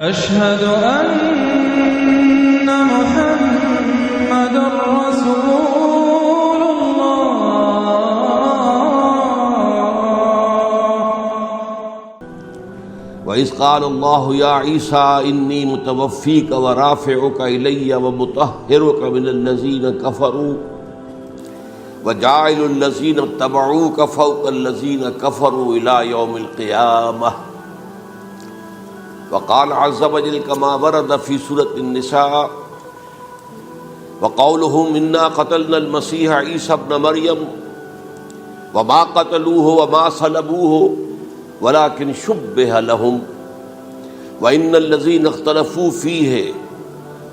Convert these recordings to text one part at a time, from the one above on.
أشهد أن محمد رسول الله. وإذ قال الله يا عيسى إني متوفيك ورافعك إلي ومطهرك من الذين كفروا وجاعل الذين اتبعوك فوق الذين كفروا إلى يوم القيامة. وقال عز وجل كما ورد في سورة النساء وقولهم إنا قتلنا المسيح عيسى ابن مريم وما قتلوه وما صلبوه ولكن شبه لهم وإن الذين اختلفوا فيه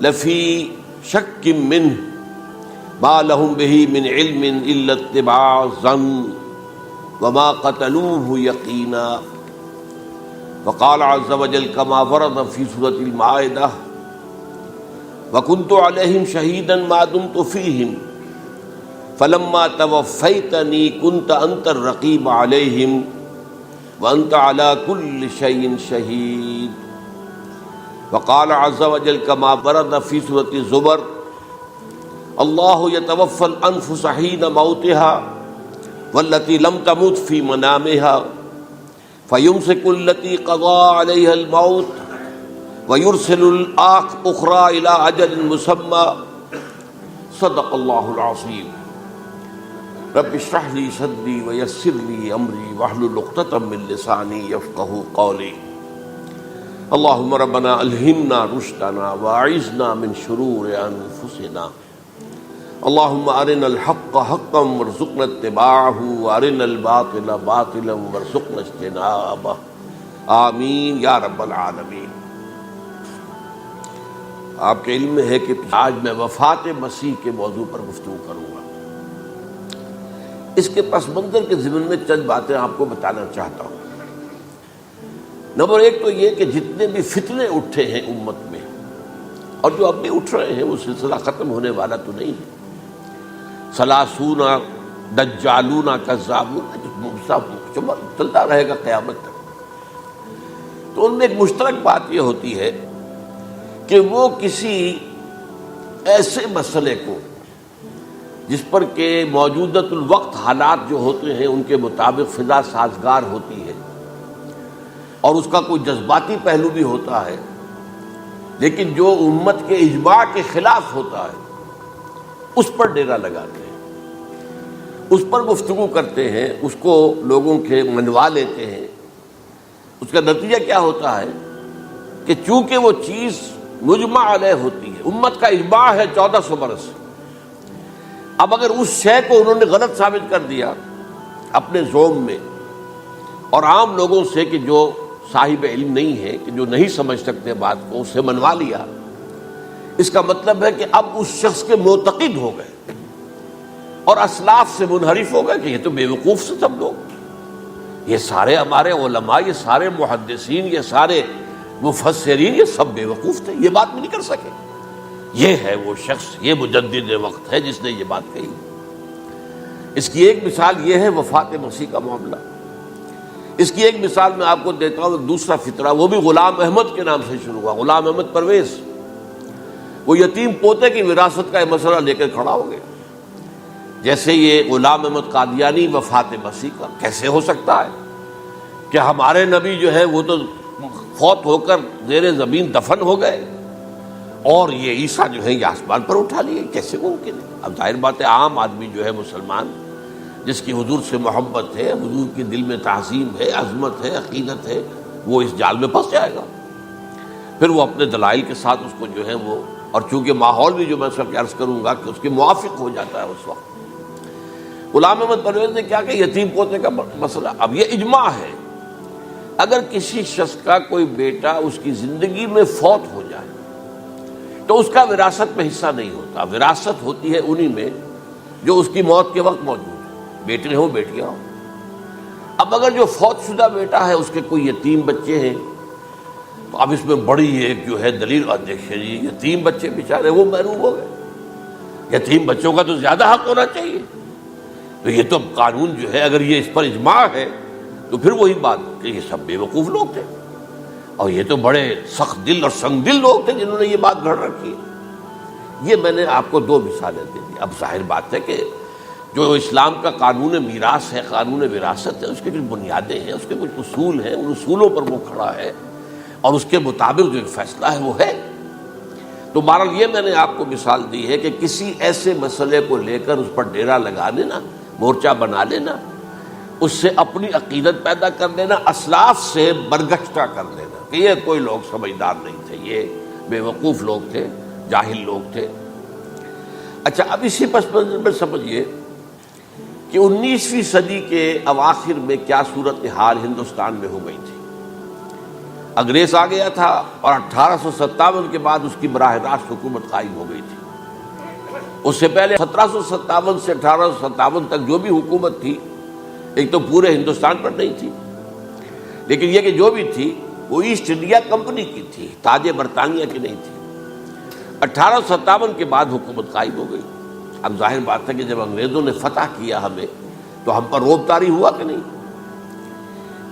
لفي شك منه ما لهم به من علم إلا اتباع الظن وما قتلوه يقينا. وقال عز وجل كما ورد في سورة المائدة وكنت عليهم شهيدا ما دمت فيهم فلما توفيتني كنت أنت الرقيب عليهم وأنت على كل شيء شهيد. وقال عز وجل كما ورد في سورة الزمر الله يتوفى الأنفس حين موتها والتي لم تمت في منامها فيمسك التي قضى عليها الموت ويرسل الأخرى إلى أجل مسمى. صدق الله العظيم. رب اشرح لي صدري ويسر لي أمري واحلل عقدة من لساني يفقهوا قولي. اللهم ربنا ألهمنا رشدنا وأعذنا من شرور أنفسنا. اللهم أرنا الحق حقا وارزقنا اتباعه وأرنا الباطل باطلا وارزقنا اجتنابه. آمین یا رب العالمین. آپ کے علم میں ہے کہ آج میں وفات مسیح کے موضوع پر گفتگو کروں گا. اس کے پس منظر کے ضمن میں چند باتیں آپ کو بتانا چاہتا ہوں. نمبر ایک تو یہ کہ جتنے بھی فتنے اٹھے ہیں امت میں اور جو اب بھی اٹھ رہے ہیں وہ سلسلہ ختم ہونے والا تو نہیں ہے. ثلاثون دجالون کذابون چلتا رہے گا قیامت تک. تو ان میں ایک مشترک بات یہ ہوتی ہے کہ وہ کسی ایسے مسئلے کو جس پر کہ موجودۃ الوقت حالات جو ہوتے ہیں ان کے مطابق فضا سازگار ہوتی ہے اور اس کا کوئی جذباتی پہلو بھی ہوتا ہے لیکن جو امت کے اجماع کے خلاف ہوتا ہے اس پر ڈیرا لگاتے ہیں, اس پر گفتگو کرتے ہیں, اس کو لوگوں کے منوا لیتے ہیں. اس کا نتیجہ کیا ہوتا ہے کہ چونکہ وہ چیز مجمع علیہ ہوتی ہے, امت کا اجماع ہے 1400 برس, اب اگر اس شے کو انہوں نے غلط ثابت کر دیا اپنے زوم میں اور عام لوگوں سے کہ جو صاحب علم نہیں ہے, کہ جو نہیں سمجھ سکتے بات کو, اس سے منوا لیا, اس کا مطلب ہے کہ اب اس شخص کے معتقد ہو گئے اور اسلاف سے منحرف ہو گئے کہ یہ تو بے وقوف سے سب لوگ, یہ سارے ہمارے علماء, یہ سارے محدثین, یہ سارے مفسرین, یہ سب بے وقوف تھے, یہ بات بھی نہیں کر سکے. یہ ہے وہ شخص, یہ مجدد وقت ہے جس نے یہ بات کہی. اس کی ایک مثال یہ ہے وفات مسیح کا معاملہ. اس کی ایک مثال میں آپ کو دیتا ہوں, ایک دوسرا فطرہ, وہ بھی غلام احمد کے نام سے شروع ہوا. غلام احمد پرویز وہ یتیم پوتے کی وراثت کا مسئلہ لے کر کھڑا ہو گیا. جیسے یہ غلام احمد قادیانی وفات مسیح کا کیسے ہو سکتا ہے کہ ہمارے نبی جو ہے وہ تو فوت ہو کر زیر زمین دفن ہو گئے اور یہ عیسیٰ جو ہے یہ آسمان پر اٹھا لیے, کیسے ممکن ہے؟ اب ظاہر بات ہے عام آدمی جو ہے مسلمان جس کی حضور سے محبت ہے, حضور کے دل میں تعظیم ہے, عظمت ہے, عقیدت ہے, وہ اس جال میں پھنس جائے گا. پھر وہ اپنے دلائل کے ساتھ اس کو جو ہے وہ, اور چونکہ ماحول بھی جو میں سب عرض کروں گا کہ اس کے موافق ہو جاتا ہے اس وقت. غلام احمد پرویز نے کیا کہ یتیم پوتے کا مسئلہ, اب یہ اجماع ہے اگر کسی شخص کا کوئی بیٹا اس کی زندگی میں فوت ہو جائے تو اس کا وراثت میں حصہ نہیں ہوتا. وراثت ہوتی ہے انہی میں جو اس کی موت کے وقت موجود ہے, بیٹے ہوں بیٹیاں ہوں. اب اگر جو فوت شدہ بیٹا ہے اس کے کوئی یتیم بچے ہیں تو اب اس میں بڑی ایک جو ہے دلیل, دیکھیے جی یتیم بچے بیچارے وہ محروم ہو گئے, یتیم بچوں کا تو زیادہ حق ہونا چاہیے. تو یہ تو قانون جو ہے اگر یہ اس پر اجماع ہے تو پھر وہی بات کہ یہ سب بے وقوف لوگ تھے. اور یہ تو بڑے سخت دل اور سنگ دل لوگ تھے جنہوں نے یہ بات گھڑ رکھی ہے۔ یہ میں نے آپ کو 2 مثالیں دے دی۔ اب ظاہر بات ہے کہ جو اسلام کا قانون میراث ہے، قانون وراثت ہے، اس کی کچھ بنیادیں ہیں، اس کے کچھ اصول ہیں، ان اصولوں پر وہ کھڑا ہے اور اس کے مطابق جو ایک فیصلہ ہے وہ ہے۔ تو بہرحال یہ میں نے آپ کو مثال دی ہے کہ کسی ایسے مسئلے کو لے کر اس پر ڈیرا لگا لینا، مورچہ بنا لینا، اس سے اپنی عقیدت پیدا کر لینا، اسلاف سے برگشتہ کر لینا کہ یہ کوئی لوگ سمجھدار نہیں تھے، یہ بے وقوف لوگ تھے، جاہل لوگ تھے۔ اچھا، اب اسی پس منظر میں سمجھیے کہ 19ویں صدی کے اواخر میں کیا صورتحال ہندوستان میں ہو گئی تھی۔ انگریز آ گیا تھا اور 1857 کے بعد اس کی براہ راست حکومت قائم ہو گئی تھی۔ اس سے پہلے 1757 سے 1857 تک جو بھی حکومت تھی، ایک تو پورے ہندوستان پر نہیں تھی، لیکن یہ کہ جو بھی تھی وہ ایسٹ انڈیا کمپنی کی تھی، تاج برطانیہ کی نہیں تھی۔ 1857 کے بعد حکومت قائم ہو گئی۔ اب ظاہر بات ہے کہ جب انگریزوں نے فتح کیا ہمیں تو ہم پر روب طاری ہوا کہ نہیں۔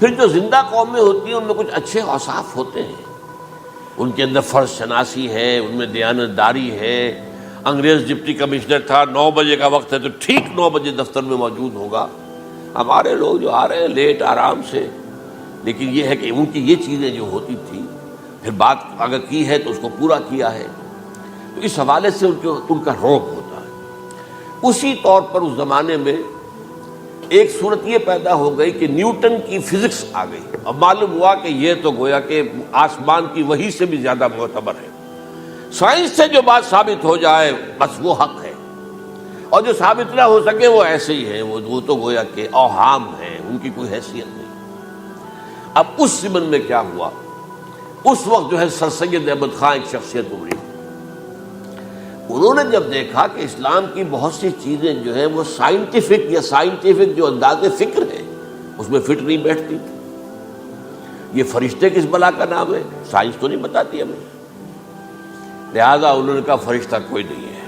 پھر جو زندہ قومیں ہوتی ہیں ان میں کچھ اچھے اوصاف ہوتے ہیں، ان کے اندر فرض شناسی ہے، ان میں دیانت داری ہے۔ انگریز ڈپٹی کمشنر تھا، 9 بجے کا وقت ہے تو ٹھیک 9 بجے دفتر میں موجود ہوگا۔ ہمارے لوگ جو آ رہے ہیں لیٹ آرام سے، لیکن یہ ہے کہ ان کی یہ چیزیں جو ہوتی تھی، پھر بات اگر کی ہے تو اس کو پورا کیا ہے، تو اس حوالے سے ان کا رعب ہوتا ہے۔ اسی طور پر اس زمانے میں ایک صورت یہ پیدا ہو گئی کہ نیوٹن کی فزکس آ گئی، اور معلوم ہوا کہ یہ تو گویا کہ آسمان کی وحی سے بھی زیادہ معتبر ہے۔ سائنس سے جو بات ثابت ہو جائے بس وہ حق ہے، اور جو ثابت نہ ہو سکے وہ ایسے ہی ہیں، وہ تو گویا کہ اوہام ہیں، ان کی کوئی حیثیت نہیں۔ اب اس زمن میں کیا ہوا، اس وقت جو ہے سر سید احمد خان ایک شخصیت ابھری۔ انہوں نے جب دیکھا کہ اسلام کی بہت سی چیزیں جو ہیں وہ سائنٹیفک جو انداز فکر ہے اس میں فٹ نہیں بیٹھتی۔ یہ فرشتے کس بلا کا نام ہے، سائنس تو نہیں بتاتی ہمیں، لہذا انہوں نے کہا فرشتہ کوئی نہیں ہے،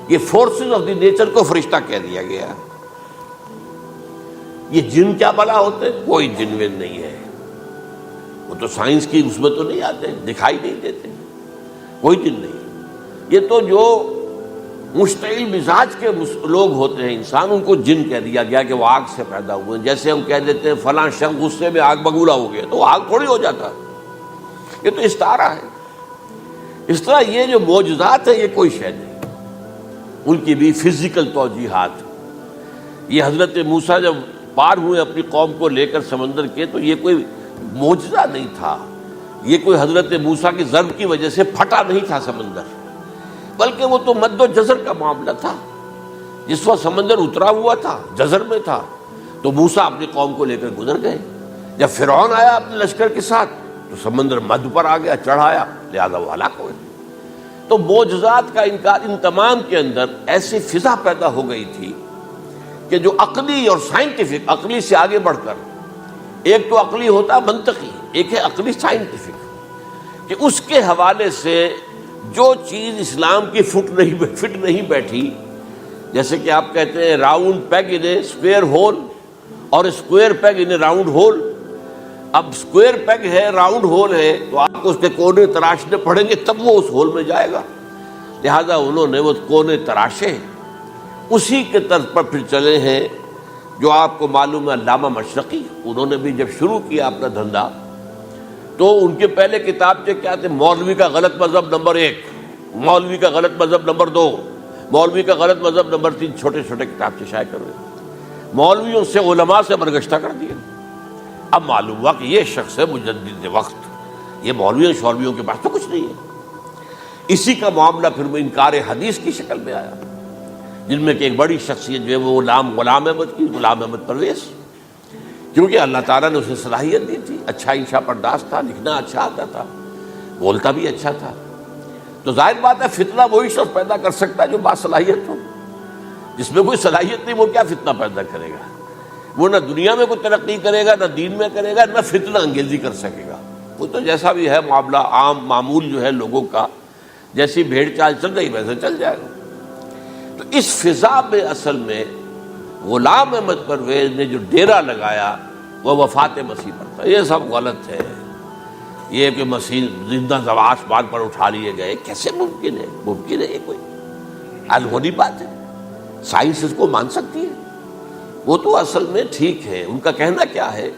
یہ فورسز آف دی نیچر کو فرشتہ کہہ دیا گیا۔ یہ جن کیا بلا ہوتے، کوئی جن ون نہیں ہے، وہ تو سائنس کی اس میں تو نہیں آتے، دکھائی نہیں دیتے، کوئی جن نہیں۔ یہ تو جو مشتعل مزاج کے لوگ ہوتے ہیں انسان، ان کو جن کہہ دیا گیا کہ وہ آگ سے پیدا ہوئے۔ جیسے ہم کہہ دیتے ہیں فلاں شخص غصے میں آگ بگولا ہو گیا، تو وہ آگ تھوڑی ہو جاتا، یہ تو استعارہ ہے۔ اس طرح یہ جو معجزات ہیں یہ کوئی شے نہیں، ان کی بھی فزیکل توجیحات۔ یہ حضرت موسیٰ جب پار ہوئے اپنی قوم کو لے کر سمندر کے، تو یہ کوئی معجزہ نہیں تھا، یہ کوئی حضرت موسیٰ کی ضرب کی وجہ سے پھٹا نہیں تھا سمندر، بلکہ وہ تو مد و جزر کا معاملہ تھا۔ جس وقت سمندر اترا ہوا تھا، جزر میں تھا، تو موسیٰ اپنی قوم کو لے کر گزر گئے۔ جب فرعون آیا اپنے لشکر کے ساتھ تو سمندر مد پر آ گیا، چڑھ آیا، لہذا وہ ہلاک ہوئے۔ تو معجزات کا انکار، ان تمام کے اندر ایسی فضا پیدا ہو گئی تھی کہ جو عقلی اور سائنٹیفک، عقلی سے آگے بڑھ کر، ایک تو عقلی ہوتا منطقی، ایک ہے عقلی سائنٹیفک، کہ اس کے حوالے سے جو چیز اسلام کی فٹ نہیں بیٹھی، جیسے کہ آپ کہتے ہیں round peg in a square hole اور square peg in a round hole. اب اسکوائر پیگ ہے، راؤنڈ ہول ہے، تو آپ کو اس کے کونے تراشنے پڑیں گے تب وہ اس ہول میں جائے گا، لہذا انہوں نے وہ کونے تراشے، اسی کے طرز پر پھر چلے ہیں۔ جو آپ کو معلوم ہے علامہ مشرقی، انہوں نے بھی جب شروع کیا اپنا دھندا، تو ان کے پہلے کتابچے کیا تھے، مولوی کا غلط مذہب نمبر 1، مولوی کا غلط مذہب نمبر 2، مولوی کا غلط مذہب نمبر 3، چھوٹے چھوٹے کتابچے شائع کر رہے، مولویوں سے علماء سے برگشتہ کر دیا۔ اب معلوم ہوا کہ یہ شخص ہے مجدد وقت، یہ مولویوں کے پاس تو کچھ نہیں ہے۔ اسی کا معاملہ پھر وہ انکار حدیث کی شکل میں آیا، جن میں کہ ایک بڑی شخصیت جو ہے وہ غلام احمد پرویز، کیونکہ اللہ تعالیٰ نے اسے صلاحیت دی تھی، اچھا انشاء پرداز تھا، لکھنا اچھا آتا تھا، بولتا بھی اچھا تھا، تو ظاہر بات ہے فتنہ وہی شخص پیدا کر سکتا ہے جو باصلاحیت ہو۔ جس میں کوئی صلاحیت نہیں وہ کیا فتنہ پیدا کرے گا، وہ نہ دنیا میں کوئی ترقی کرے گا، نہ دین میں کرے گا، نہ فتنہ انگیزی کر سکے گا۔ وہ تو جیسا بھی ہے معاملہ عام معمول جو ہے لوگوں کا، جیسی بھیڑ چال چل رہی ویسے چل جائے گا۔ تو اس فضا میں اصل میں غلام احمد پرویز نے جو ڈیرا لگایا وہ وفات مسیح پر تھا۔ یہ سب غلط ہے، یہ کہ مسیح زندہ آسمان پر اٹھا لیے گئے، کیسے ممکن ہے؟ ممکن ہے یہ کوئی الہونی بات ہے؟ سائنس اس کو مان سکتی ہے؟ وہ تو اصل میں ٹھیک ہے، ان کا کہنا کیا ہے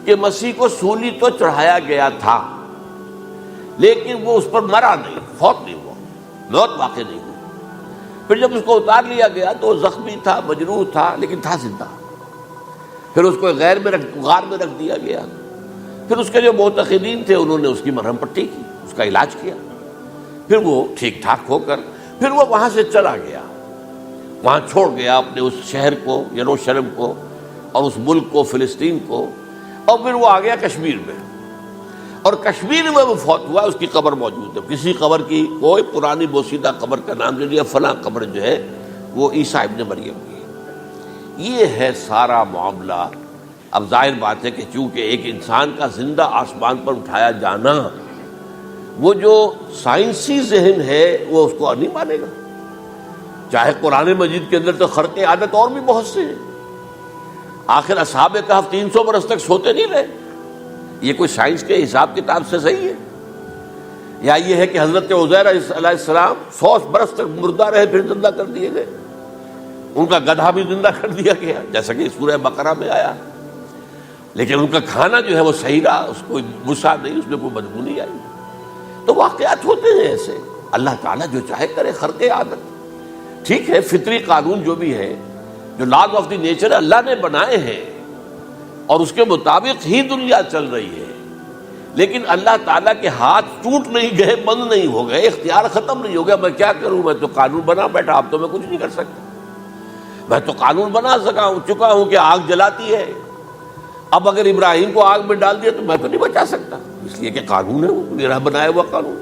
کہ مسیح کو سولی تو چڑھایا گیا تھا لیکن وہ اس پر مرا نہیں، فوت نہیں ہوا، موت واقع نہیں ہوئی۔ پھر جب اس کو اتار لیا گیا تو وہ زخمی تھا، مجروح تھا، لیکن تھا زندہ۔ پھر اس کو غار میں رکھ دیا گیا۔ پھر اس کے جو معتقدین تھے انہوں نے اس کی مرہم پٹی کی، اس کا علاج کیا، پھر وہ ٹھیک ٹھاک ہو کر پھر وہ وہاں سے چلا گیا، وہاں چھوڑ گیا اپنے اس شہر کو، یروشلم کو، اور اس ملک کو، فلسطین کو، اور پھر وہ آ گیا کشمیر میں، اور کشمیر میں وہ فوت ہوا۔ اس کی قبر موجود ہے، کسی قبر کی کوئی پرانی بوسیدہ قبر کا نام جو لیا، فلاں قبر جو ہے وہ عیسیٰ ابن مریم کی ہے۔ یہ ہے سارا معاملہ۔ اب ظاہر بات ہے کہ چونکہ ایک انسان کا زندہ آسمان پر اٹھایا جانا، وہ جو سائنسی ذہن ہے وہ اس کو نہیں مانے گا، چاہے قرآن مجید کے اندر تو خرق عادت اور بھی بہت سے ہیں۔ آخر اصحاب کہف 300 برس تک سوتے نہیں رہے، یہ کوئی سائنس کے حساب کتاب سے صحیح ہے؟ یا یہ ہے کہ حضرت عزیر علیہ السلام 100 برس تک مردہ رہے پھر زندہ کر دیے گئے، ان کا گدھا بھی زندہ کر دیا گیا جیسا کہ سورہ بقرہ میں آیا، لیکن ان کا کھانا جو ہے وہ صحیح رہا، اس کو مسا نہیں، اس میں کوئی بدبو نہیں آئی۔ تو واقعات ہوتے ہیں ایسے، اللہ تعالیٰ جو چاہے کرے، خرق عادت ٹھیک ہے۔ فطری قانون جو بھی ہے، جو لاز آف دی نیچر اللہ نے بنائے ہیں اور اس کے مطابق ہی دنیا چل رہی ہے، لیکن اللہ تعالیٰ کے ہاتھ ٹوٹ نہیں گئے، بند نہیں ہو گئے، اختیار ختم نہیں ہو گیا۔ میں کیا کروں؟ میں تو قانون بنا بیٹھا، اب تو میں کچھ نہیں کر سکتا۔ میں تو قانون بنا چکا ہوں کہ آگ جلاتی ہے، اب اگر ابراہیم کو آگ میں ڈال دیا تو میں تو نہیں بچا سکتا، اس لیے کہ قانون ہے، وہ میرا بنایا ہوا قانون۔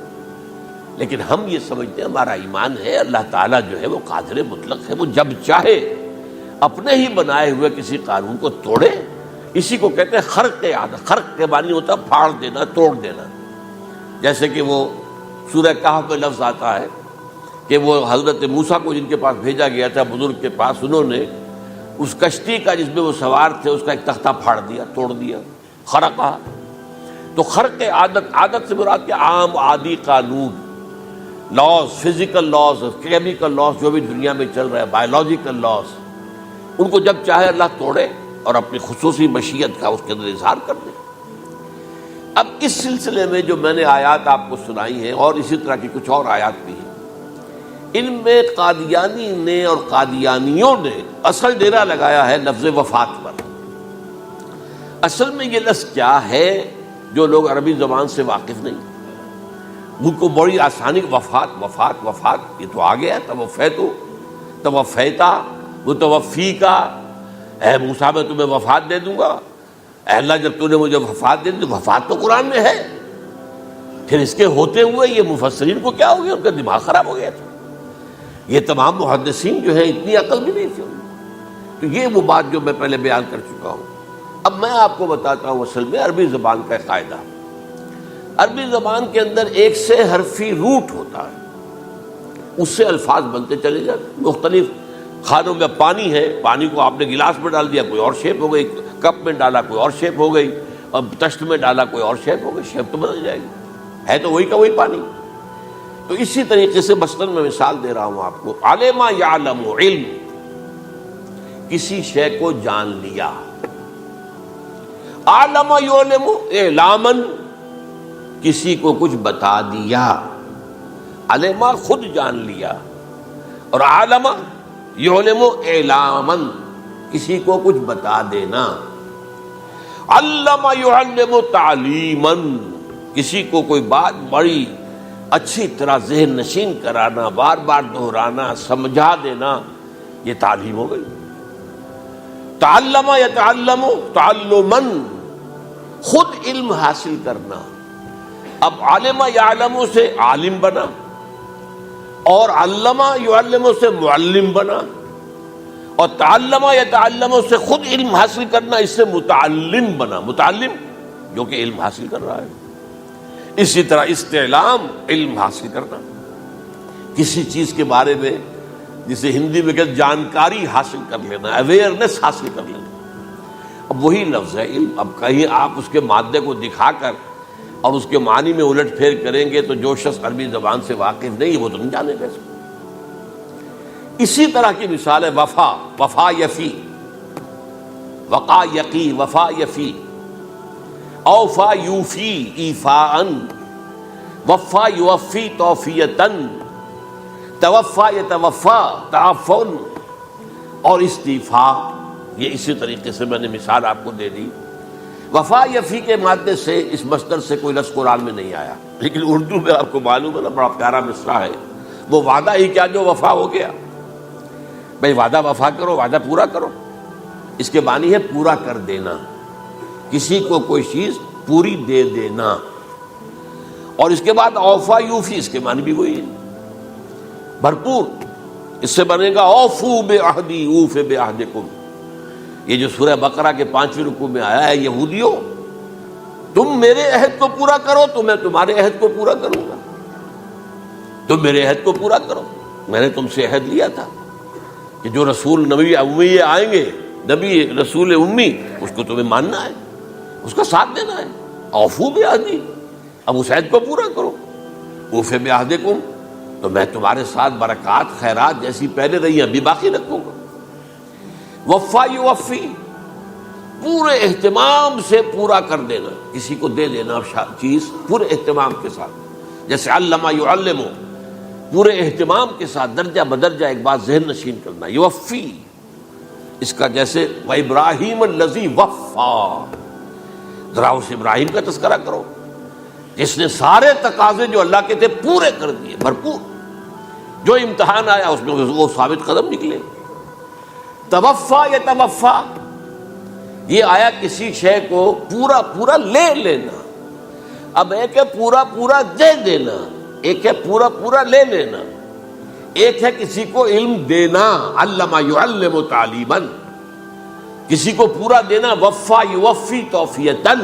لیکن ہم یہ سمجھتے ہیں، ہمارا ایمان ہے اللہ تعالیٰ جو ہے وہ قادر مطلق ہے، وہ جب چاہے اپنے ہی بنائے ہوئے کسی قانون کو توڑے۔ اسی کو کہتے ہیں خرق عادت۔ خرق کے معنی ہوتا ہے پھاڑ دینا، توڑ دینا۔ جیسے کہ وہ سورہ کہف میں لفظ آتا ہے کہ وہ حضرت موسیٰ کو جن کے پاس بھیجا گیا تھا، بزرگ کے پاس، انہوں نے اس کشتی کا جس میں وہ سوار تھے اس کا ایک تختہ پھاڑ دیا، توڑ دیا، خرقہ۔ تو خرق عادت سے مراد کہ عام عادی قانون، laws, physical laws, chemical laws جو بھی دنیا میں چل رہا ہے، بایولوجیکل لاز، ان کو جب چاہے اللہ توڑے اور اپنی خصوصی مشیت کا اس کے اندر اظہار کر دے۔ اب اس سلسلے میں جو میں نے آیات آپ کو سنائی ہیں، اور اسی طرح کی کچھ اور آیات بھی ہیں، ان میں قادیانی نے اور قادیانیوں نے اصل ڈیرا لگایا ہے لفظ وفات پر۔ اصل میں یہ لفظ کیا ہے جو لوگ عربی زبان سے واقف نہیں، ان کو بڑی آسانی، وفات وفات وفات، یہ تو آ گیا، توفیتو، توفیتا، متوفی کا، اے موسیٰ میں تمہیں وفات دے دوں گا، اے اللہ جب تو نے مجھے وفات دے دی، وفات تو قرآن میں ہے۔ پھر اس کے ہوتے ہوئے یہ مفسرین کو کیا ہو گیا؟ ان کا دماغ خراب ہو گیا تھا۔ یہ تمام محدثین جو ہیں اتنی عقل بھی نہیں تھی۔ تو یہ وہ بات جو میں پہلے بیان کر چکا ہوں۔ اب میں آپ کو بتاتا ہوں اصل میں عربی زبان کا قاعدہ۔ عربی زبان کے اندر ایک سے حرفی روٹ ہوتا ہے، اس سے الفاظ بنتے چلے جاتے ہیں۔ مختلف خانوں میں پانی ہے، پانی کو آپ نے گلاس میں ڈال دیا، کوئی اور شیپ ہو گئی، کپ میں ڈالا کوئی اور شیپ ہو گئی، اور تشت میں ڈالا کوئی اور شیپ ہو گئی، شیپ تو بدل جائے گی، ہے تو وہی کا وہی پانی۔ تو اسی طریقے سے مثلاً میں مثال دے رہا ہوں آپ کو، علم یعلم، علم، کسی شے کو جان لیا، عالم یعلم، اعلامن، کسی کو کچھ بتا دیا، علم خود جان لیا، اور عالم یعلم اعلامن، کسی کو کچھ بتا دینا، علم یعلم تعلیمن، کسی کو کوئی بات بڑی اچھی طرح ذہن نشین کرانا، بار بار دہرانا، سمجھا دینا، یہ تعلیم ہو گئی۔ تعلم یتعلم تعلمن، خود علم حاصل کرنا۔ اب عالم یعلم سے عالم بنا، اور علم یعلم سے معلم بنا، اور تعلم یتعلم سے خود علم حاصل کرنا، اس سے متعلم بنا، متعلم جو کہ علم حاصل کر رہا ہے۔ اسی طرح استعلام، علم حاصل کرنا، کسی چیز کے بارے میں، جسے ہندی میں کہتے جانکاری حاصل کر لینا، اویئرنیس حاصل کر لینا۔ اب وہی لفظ ہے علم۔ اب کہیں آپ اس کے مادے کو دکھا کر اور اس کے معنی میں الٹ پھیر کریں گے تو جو شخص عربی زبان سے واقف نہیں وہ تو نہیں جانے گا اس کو۔ اسی طرح کی مثال ہے وفا، وفا یفی، وقا یقی، وفا یفی، اوفا یوفی ایفاءً، وفا یوفی توفیتاً، توفا یتوفا تعفن، اور استیفاء۔ یہ اسی طریقے سے میں نے مثال آپ کو دے دی۔ وفا یفی کے مادے سے اس مصدر سے کوئی لفظ قرآن میں نہیں آیا، لیکن اردو میں آپ کو معلوم ہے نا بڑا پیارا مصرع ہے، وہ وعدہ ہی کیا جو وفا ہو گیا۔ بھئی وعدہ وفا کرو، وعدہ پورا کرو، اس کے معنی ہے پورا کر دینا، کسی کو کوئی چیز پوری دے دینا۔ اور اس کے بعد اوفا یوفی، اس کے معنی بھی وہی ہے، بھرپور۔ اس سے بنے گا اوفو بعہدی اوف بعہدکم، یہ جو سورہ بقرہ کے 5ویں رکوع میں آیا ہے، یہودیوں تم میرے عہد کو پورا کرو تو میں تمہارے عہد کو پورا کروں گا، تم میرے عہد کو پورا کرو۔ میں نے تم سے عہد لیا تھا کہ جو رسول نبی امی آئیں گے، نبی رسول امی، اس کو تمہیں ماننا ہے، اس کا ساتھ دینا ہے۔ اوفو بعہدی، اب اس عہد کو پورا کرو۔ اوف بعہدکم، تو میں تمہارے ساتھ برکات خیرات جیسی پہلے رہی ہیں ابھی باقی رکھوں گا۔ وفا یوفی، پورے اہتمام سے پورا کر دینا، کسی کو دے دینا چیز پورے اہتمام کے ساتھ، جیسے علمہ یعلم، پورے اہتمام کے ساتھ درجہ بدرجہ ایک بات ذہن نشین کرنا۔ یوفی، اس کا جیسے وَإِبْرَاهِيمَ الَّذِي وَفَّى، ذرا اس ابراہیم کا تذکرہ کرو جس نے سارے تقاضے جو اللہ کے تھے پورے کر دیے، بھرپور۔ جو امتحان آیا اس میں وہ ثابت قدم نکلے۔ توفا یا توفا، یہ آیا کسی شے کو پورا پورا لے لینا۔ اب ایک ہے پورا پورا دے دینا، ایک ہے پورا پورا لے لینا، ایک ہے کسی کو علم دینا، علمہ یعلم تعلیماً، کسی کو پورا دینا، وفا یوفی توفیتاً،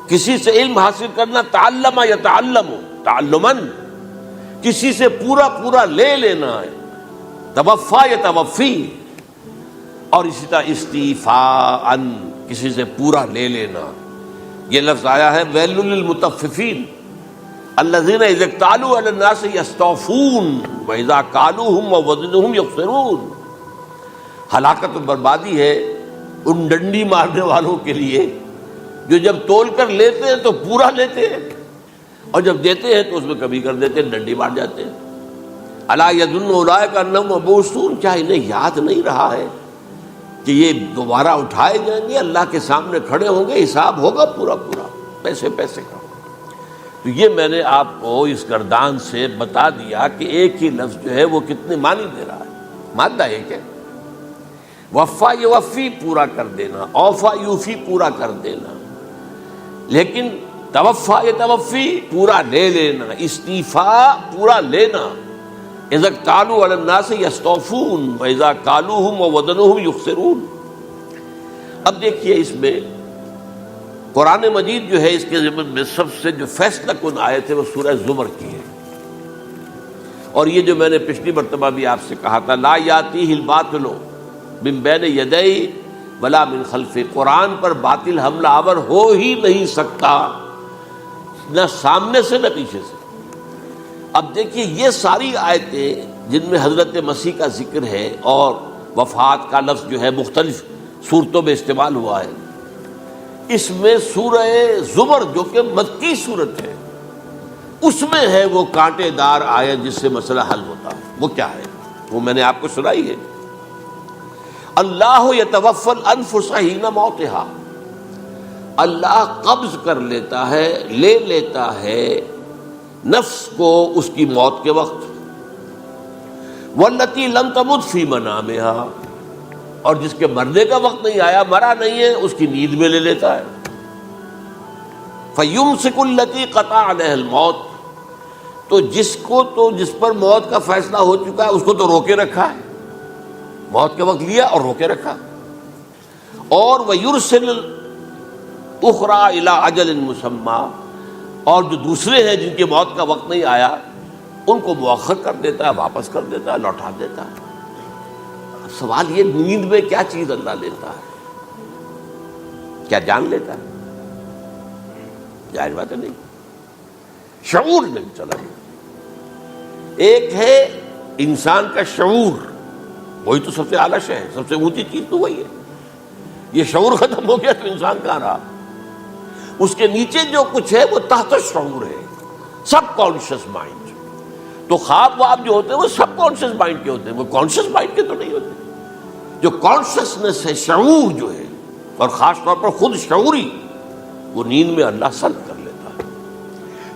کسی سے علم حاصل کرنا، تعلم یتعلم تعلماً، کسی سے پورا پورا لے لینا ہے، توفا یتوفی، اور اسی طرح استیفاء، کسی سے پورا لے لینا۔ یہ لفظ آیا ہے ویل للمطففین الذین اذا اکتالوا علی الناس یستوفون واذا کالوہم ووزنوہم یخسرون۔ ہلاکت و بربادی ہے ان ڈنڈی مارنے والوں کے لیے جو جب تول کر لیتے ہیں تو پورا لیتے ہیں، اور جب دیتے ہیں تو اس میں کمی کر دیتے ہیں، ڈنڈی مار جاتے ہیں۔ الا یظن اولئک انہم مبعوثون، کیا انہیں یاد نہیں رہا ہے کہ یہ دوبارہ اٹھائے جائیں گے، اللہ کے سامنے کھڑے ہوں گے، حساب ہوگا پورا پورا، پیسے پیسے کا۔ تو یہ میں نے آپ کو اس گردان سے بتا دیا کہ ایک ہی لفظ جو ہے وہ کتنے معنی دے رہا ہے۔ مادہ ایک ہے، وفا یوفی پورا کر دینا، اوفا یوفی پورا کر دینا، لیکن توفا یتوفی پورا لے لینا، استیفاء پورا لینا، اذا اکتالوا علی الناس یستوفون واذا کالوہم ووزنوہم یخسرون۔ اب دیکھیے اس میں قرآن مجید جو ہے اس کے ضمن میں سب سے جو فیصلہ کن آیت ہے وہ سورہ زمر کی ہے، اور یہ جو میں نے پچھلی مرتبہ بھی آپ سے کہا تھا، لا یاتیہ الباطل من بین یدیہ ولا من خلفہ، قرآن پر باطل حملہ آور ہو ہی نہیں سکتا، نہ سامنے سے نہ پیچھے سے۔ اب دیکھیے یہ ساری آیتیں جن میں حضرت مسیح کا ذکر ہے اور وفات کا لفظ جو ہے مختلف صورتوں میں استعمال ہوا ہے، اس میں سورہ زمر جو کہ مکی صورت ہے اس میں ہے وہ کانٹے دار آیت جس سے مسئلہ حل ہوتا ہے۔ وہ کیا ہے؟ وہ میں نے آپ کو سنائی ہے، اللہ یتوفی الانفس حین موتہا، اللہ قبض کر لیتا ہے، لے لیتا ہے نفس کو اس کی موت کے وقت، واللتی لم تمت فی منامہا، اور جس کے مرنے کا وقت نہیں آیا، مرا نہیں ہے، اس کی نیند میں لے لیتا ہے۔ فیمسک التی قطع علیہ الموت، تو جس پر موت کا فیصلہ ہو چکا ہے اس کو تو روکے رکھا ہے، موت کے وقت لیا اور روکے رکھا۔ اور ویرسل اخرى الی اجل مسمى، اور جو دوسرے ہیں جن کی موت کا وقت نہیں آیا ان کو مؤخر کر دیتا ہے، واپس کر دیتا ہے، لوٹا دیتا ہے۔ اب سوال یہ، نیند میں کیا چیز اللہ لیتا ہے؟ کیا جان لیتا ہے؟ ظاہر بات ہے نہیں، شعور نہیں چلا گیا۔ ایک ہے انسان کا شعور، وہی تو سب سے اعلیٰ شے ہے، سب سے اونچی چیز تو وہی ہے۔ یہ شعور ختم ہو گیا تو انسان کہاں رہا؟ اس کے نیچے جو کچھ ہے وہ تحت شعور ہے، سب کانشیس مائنڈ۔ تو خواب واب جو ہوتے ہیں وہ سب کانشیس مائنڈ کے ہوتے ہیں، وہ کانشیس مائنڈ کے تو نہیں ہوتے۔ جو کانشیسنس ہے، شعور جو ہے، اور خاص طور پر خود شعوری، وہ نیند میں اللہ سلب کر لیتا ہے۔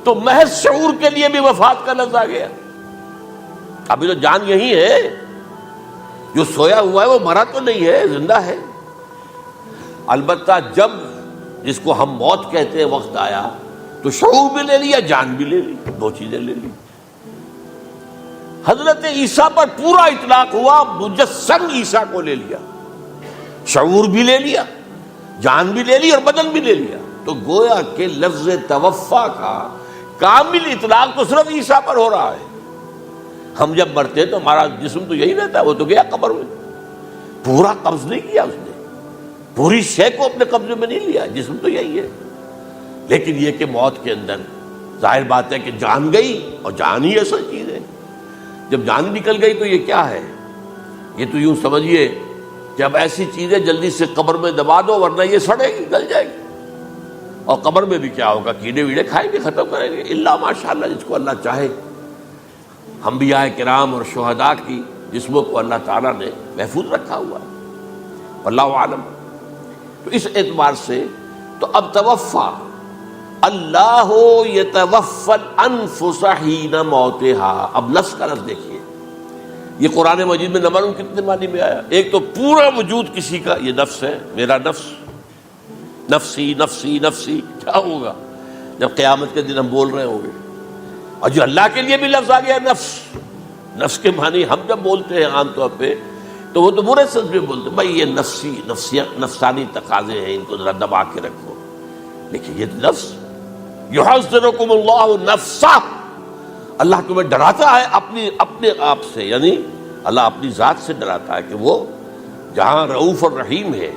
تو محض شعور کے لیے بھی وفات کا لفظ آ گیا۔ ابھی تو جان یہی ہے، جو سویا ہوا ہے وہ مرا تو نہیں ہے، زندہ ہے۔ البتہ جب جس کو ہم موت کہتے ہیں وقت آیا تو شعور بھی لے لیا، جان بھی لے لی، دو چیزیں لے لی۔ حضرت عیسیٰ پر پورا اطلاق ہوا، مجسم عیسیٰ کو لے لیا، شعور بھی لے لیا، جان بھی لے لی اور بدن بھی لے لیا۔ تو گویا کہ لفظ توفا کا کامل اطلاق تو صرف عیسیٰ پر ہو رہا ہے۔ ہم جب مرتے ہیں تو ہمارا جسم تو یہی رہتا ہے، وہ تو گیا قبر میں، پورا قبض نہیں کیا اس نے، پوری شے کو اپنے قبضے میں نہیں لیا، جسم تو یہی ہے۔ لیکن یہ کہ موت کے اندر ظاہر بات ہے کہ جان گئی، اور جان ہی اصل چیز ہے۔ جب جان نکل گئی تو یہ کیا ہے؟ یہ تو یوں سمجھیے کہ اب ایسی چیزیں جلدی سے قبر میں دبا دو ورنہ یہ سڑے گی، گل جائے گی۔ اور قبر میں بھی کیا ہوگا؟ کیڑے ویڑے کھائیں گے، ختم کریں گے، الا ماشاءاللہ جس کو اللہ چاہے۔ انبیاء کرام اور شہداء کی جسموں کو اللہ تعالیٰ نے محفوظ رکھا ہوا ہے، واللہ عالم۔ تو اس اعتبار سے تو اب توفا، اللہ یتوفی الانفس حین موتها، اب نفس کا لفظ دیکھیے، یہ قرآن مجید میں نہ معلوم کتنے معنی میں آیا۔ ایک تو پورا وجود کسی کا یہ نفس ہے، میرا نفس، نفسی نفسی نفسی، کیا ہوگا جب قیامت کے دن ہم بول رہے ہوں گے؟ اور جو اللہ کے لیے بھی لفظ آ گیا نفس، نفس کے معنی ہم جب بولتے ہیں عام طور پہ تو وہ تو برے سنس میں بولتے ہیں، بھائی یہ نفسانی تقاضے ہیں، ان کو ذرا دبا کے رکھو۔ لیکن یہ نفس، یحذرکم اللہ نفسہ، اللہ تمہیں ڈراتا ہے اپنے آپ سے، یعنی اللہ اپنی ذات سے ڈراتا ہے کہ وہ جہاں رؤوف اور رحیم ہے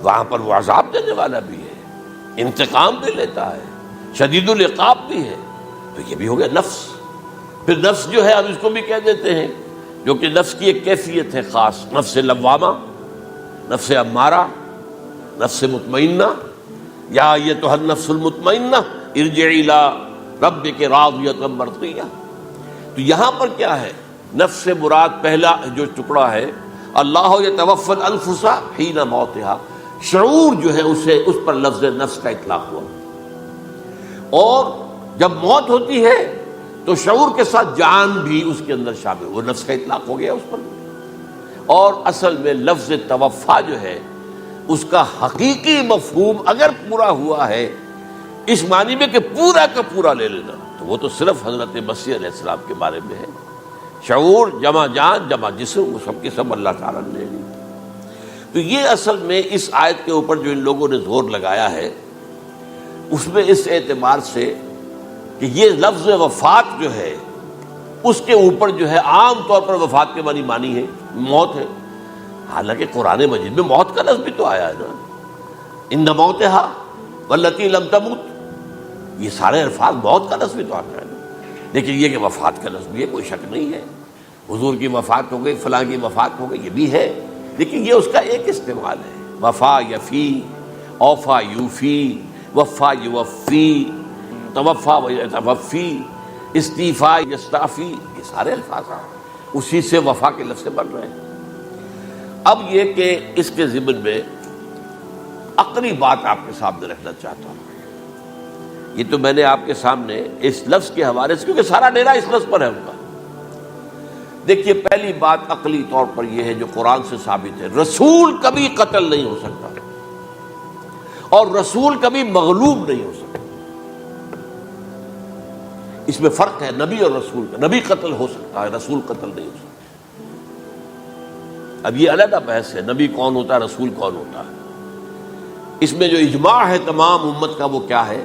وہاں پر وہ عذاب دینے والا بھی ہے، انتقام بھی لیتا ہے، شدید العقاب بھی ہے۔ تو یہ بھی ہو گیا نفس۔ پھر نفس جو ہے ہم اس کو بھی کہہ دیتے ہیں، جو کہ نفس کی ایک کیفیت ہے خاص، نفس لوامہ، نفس امارہ، نفس مطمئنہ، یا ایتھا النفس المطمئنہ ارجعی الی ربک راضیۃ مرضیہ۔ تو یہاں پر کیا ہے؟ نفس سے مراد پہلا جو ٹکڑا ہے، اللہ یتوفی الانفس حین موتہا، شعور جو ہے اس پر لفظ نفس کا اطلاق ہوا۔ اور جب موت ہوتی ہے تو شعور کے ساتھ جان بھی اس کے اندر شامل، وہ نفس کا اطلاق ہو گیا اس پر۔ اور اصل میں لفظ توفا جو ہے اس کا حقیقی مفہوم اگر پورا ہوا ہے اس معنی میں کہ پورا کا پورا لے لینا، تو وہ تو صرف حضرت مسیح علیہ السلام کے بارے میں ہے۔ شعور جمع جان جمع جسم، وہ سب کے سب اللہ تعالیٰ نے لے لی۔ تو یہ اصل میں اس آیت کے اوپر جو ان لوگوں نے زور لگایا ہے، اس میں اس اعتبار سے کہ یہ لفظ وفات جو ہے اس کے اوپر جو ہے عام طور پر وفات کے معنی ہے موت ہے، حالانکہ قرآن مجید میں موت کا لفظ بھی تو آیا ہے نا، ان موتہا واللتی لم تمت، یہ سارے الفاظ موت کا لفظ بھی تو آتا ہے نا۔ لیکن یہ کہ وفات کا لفظ بھی ہے، کوئی شک نہیں ہے، حضور کی وفات ہو گئی، فلاں کی وفات ہو گئی، یہ بھی ہے، لیکن یہ اس کا ایک استعمال ہے۔ وفا یفی، اوفا یوفی، وفا یوفی، توفا و یتوفی، استیفا یستعفی، یہ سارے الفاظ اسی سے وفا کے لفظ سے بن رہے ہیں۔ اب یہ کہ اس کے ضمن میں عقلی بات آپ کے سامنے رکھنا چاہتا ہوں۔ یہ تو میں نے آپ کے سامنے اس لفظ کے حوالے سے، کیونکہ سارا ڈیرا اس لفظ پر ہے ان کا۔ دیکھیے پہلی بات عقلی طور پر یہ ہے جو قرآن سے ثابت ہے، رسول کبھی قتل نہیں ہو سکتا اور رسول کبھی مغلوب نہیں ہو سکتا۔ اس میں فرق ہے نبی اور رسول کا، نبی قتل ہو سکتا ہے، رسول قتل نہیں ہو سکتا۔ اب یہ علیحدہ بحث ہے، نبی کون ہوتا ہے، رسول کون ہوتا ہے۔ اس میں جو اجماع ہے تمام امت کا وہ کیا ہے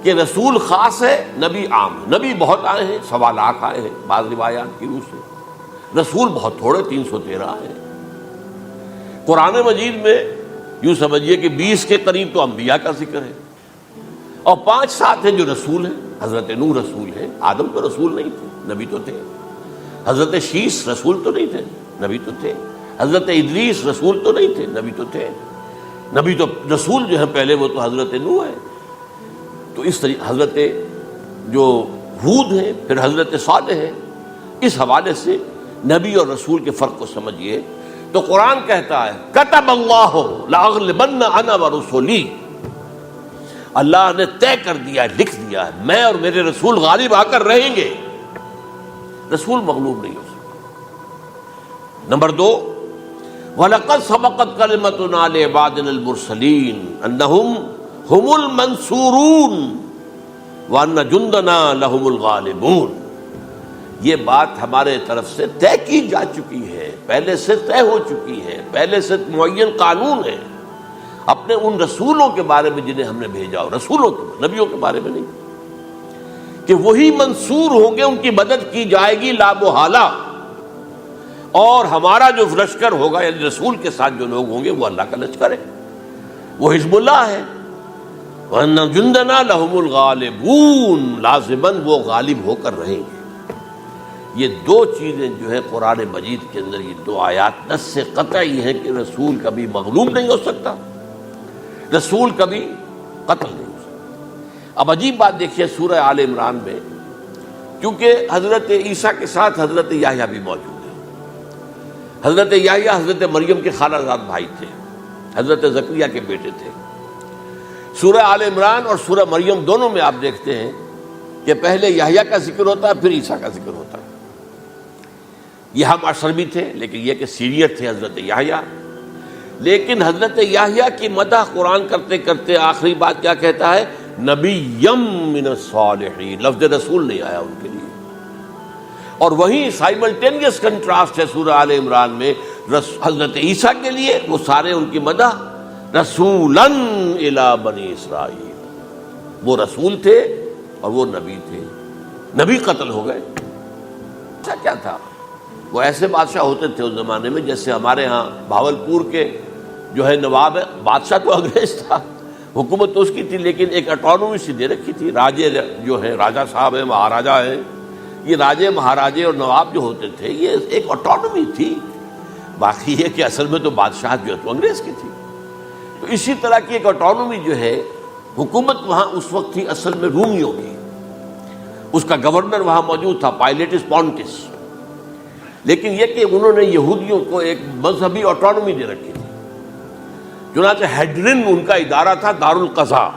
کہ رسول خاص ہے، نبی عام ہے۔ نبی بہت آئے ہیں، 1.25 لاکھ آئے ہیں بعض روایات کی روح سے، رسول بہت تھوڑے 313 آئے ہیں۔ قرآن مجید میں یوں سمجھیے کہ 20 کے قریب تو انبیاء کا ذکر ہے، اور 5 7 ہیں جو رسول ہیں. حضرت نوح رسول ہیں. آدم تو رسول نہیں تھے، نبی تو تھے. حضرت شیس رسول تو نہیں تھے، نبی تو تھے. حضرت ادریس رسول تو نہیں تھے، نبی تو تھے. نبی تو رسول جو ہیں پہلے وہ تو حضرت نوح ہے. تو اس طریقے حضرت جو ہود ہیں، پھر حضرت صالح ہے. اس حوالے سے نبی اور رسول کے فرق کو سمجھیے. تو قرآن کہتا ہے کتب اللہ لاغلبن انا ورسلی، اللہ نے طے کر دیا، لکھ دیا ہے میں اور میرے رسول غالب آ کر رہیں گے. رسول مغلوب نہیں ہو سکتا. نمبر 2، وَلَقَدْ سَبَقَتْ كَلِمَتُنَا لِعِبَادِنَا الْمُرْسَلِينَ أَنَّهُمْ هُمُ الْمَنْصُورُونَ وَأَنَّ جُنْدَنَا لَهُمُ الْغَالِبُونَ. یہ بات ہمارے طرف سے طے کی جا چکی ہے، پہلے سے طے ہو چکی ہے، پہلے سے معین قانون ہے اپنے ان رسولوں کے بارے میں جنہیں ہم نے بھیجا ہو. رسولوں کے، نبیوں کے بارے میں نہیں، کہ وہی منصور ہوں گے، ان کی مدد کی جائے گی لا محالہ. اور ہمارا جو لشکر ہوگا، یعنی رسول کے ساتھ جو لوگ ہوں گے، وہ اللہ کا لشکر ہے، وہ حزب اللہ ہے. وَأَنَّ جُنْدَنَا لَهُمُ الْغَالِبُونَ، لازماً وہ غالب ہو کر رہیں گے. یہ 2 چیزیں جو ہے قرآن مجید کے اندر، یہ 2 آیات نص سے قطعی ہیں کہ رسول کبھی مغلوب نہیں ہو سکتا، رسول کبھی قتل نہیں ہو سکتا. اب عجیب بات دیکھیے سورہ آل عمران میں، کیونکہ حضرت عیسیٰ کے ساتھ حضرت یحییٰ بھی موجود ہیں. حضرت یحییٰ حضرت مریم کے خالہ زاد بھائی تھے، حضرت زکریا کے بیٹے تھے. سورہ آل عمران اور سورہ مریم دونوں میں آپ دیکھتے ہیں کہ پہلے یحییٰ کا ذکر ہوتا ہے، پھر عیسیٰ کا ذکر ہوتا ہے. یہ ہم معاشر بھی تھے، لیکن یہ کہ سینئر تھے حضرت یحییٰ. لیکن حضرت یحییٰ کی مدح قرآن کرتے کرتے آخری بات کیا کہتا ہے؟ نبیم من الصالحین. لفظ رسول نہیں آیا ان کے لیے. اور وہیں سائملٹینیس کنٹراسٹ ہے سورہ آل عمران میں حضرت عیسیٰ کے لیے، وہ سارے ان کی مدح رسولاً الی بنی اسرائیل. وہ رسول تھے اور وہ نبی تھے. نبی قتل ہو گئے. اچھا کیا تھا؟ وہ ایسے بادشاہ ہوتے تھے اس زمانے میں جیسے ہمارے ہاں بھاولپور کے جو ہے نواب ہے، بادشاہ تو انگریز تھا، حکومت تو اس کی تھی، لیکن ایک اٹانومی سی دے رکھی تھی. راجے جو ہیں، راجہ صاحب ہیں، مہاراجہ ہیں، یہ راجے مہاراجے اور نواب جو ہوتے تھے یہ ایک اٹانومی تھی. باقی یہ کہ اصل میں تو بادشاہ جو ہے تو انگریز کی تھی. تو اسی طرح کی ایک اٹانومی جو ہے حکومت وہاں اس وقت تھی اصل میں رومیوں کی. اس کا گورنر وہاں موجود تھا، پائلیٹس پونٹس. لیکن یہ کہ انہوں نے یہودیوں کو ایک مذہبی آٹونومی دے رکھی تھی. چنانچہ ہیڈرن ان کا ادارہ تھا، دارالقضاء،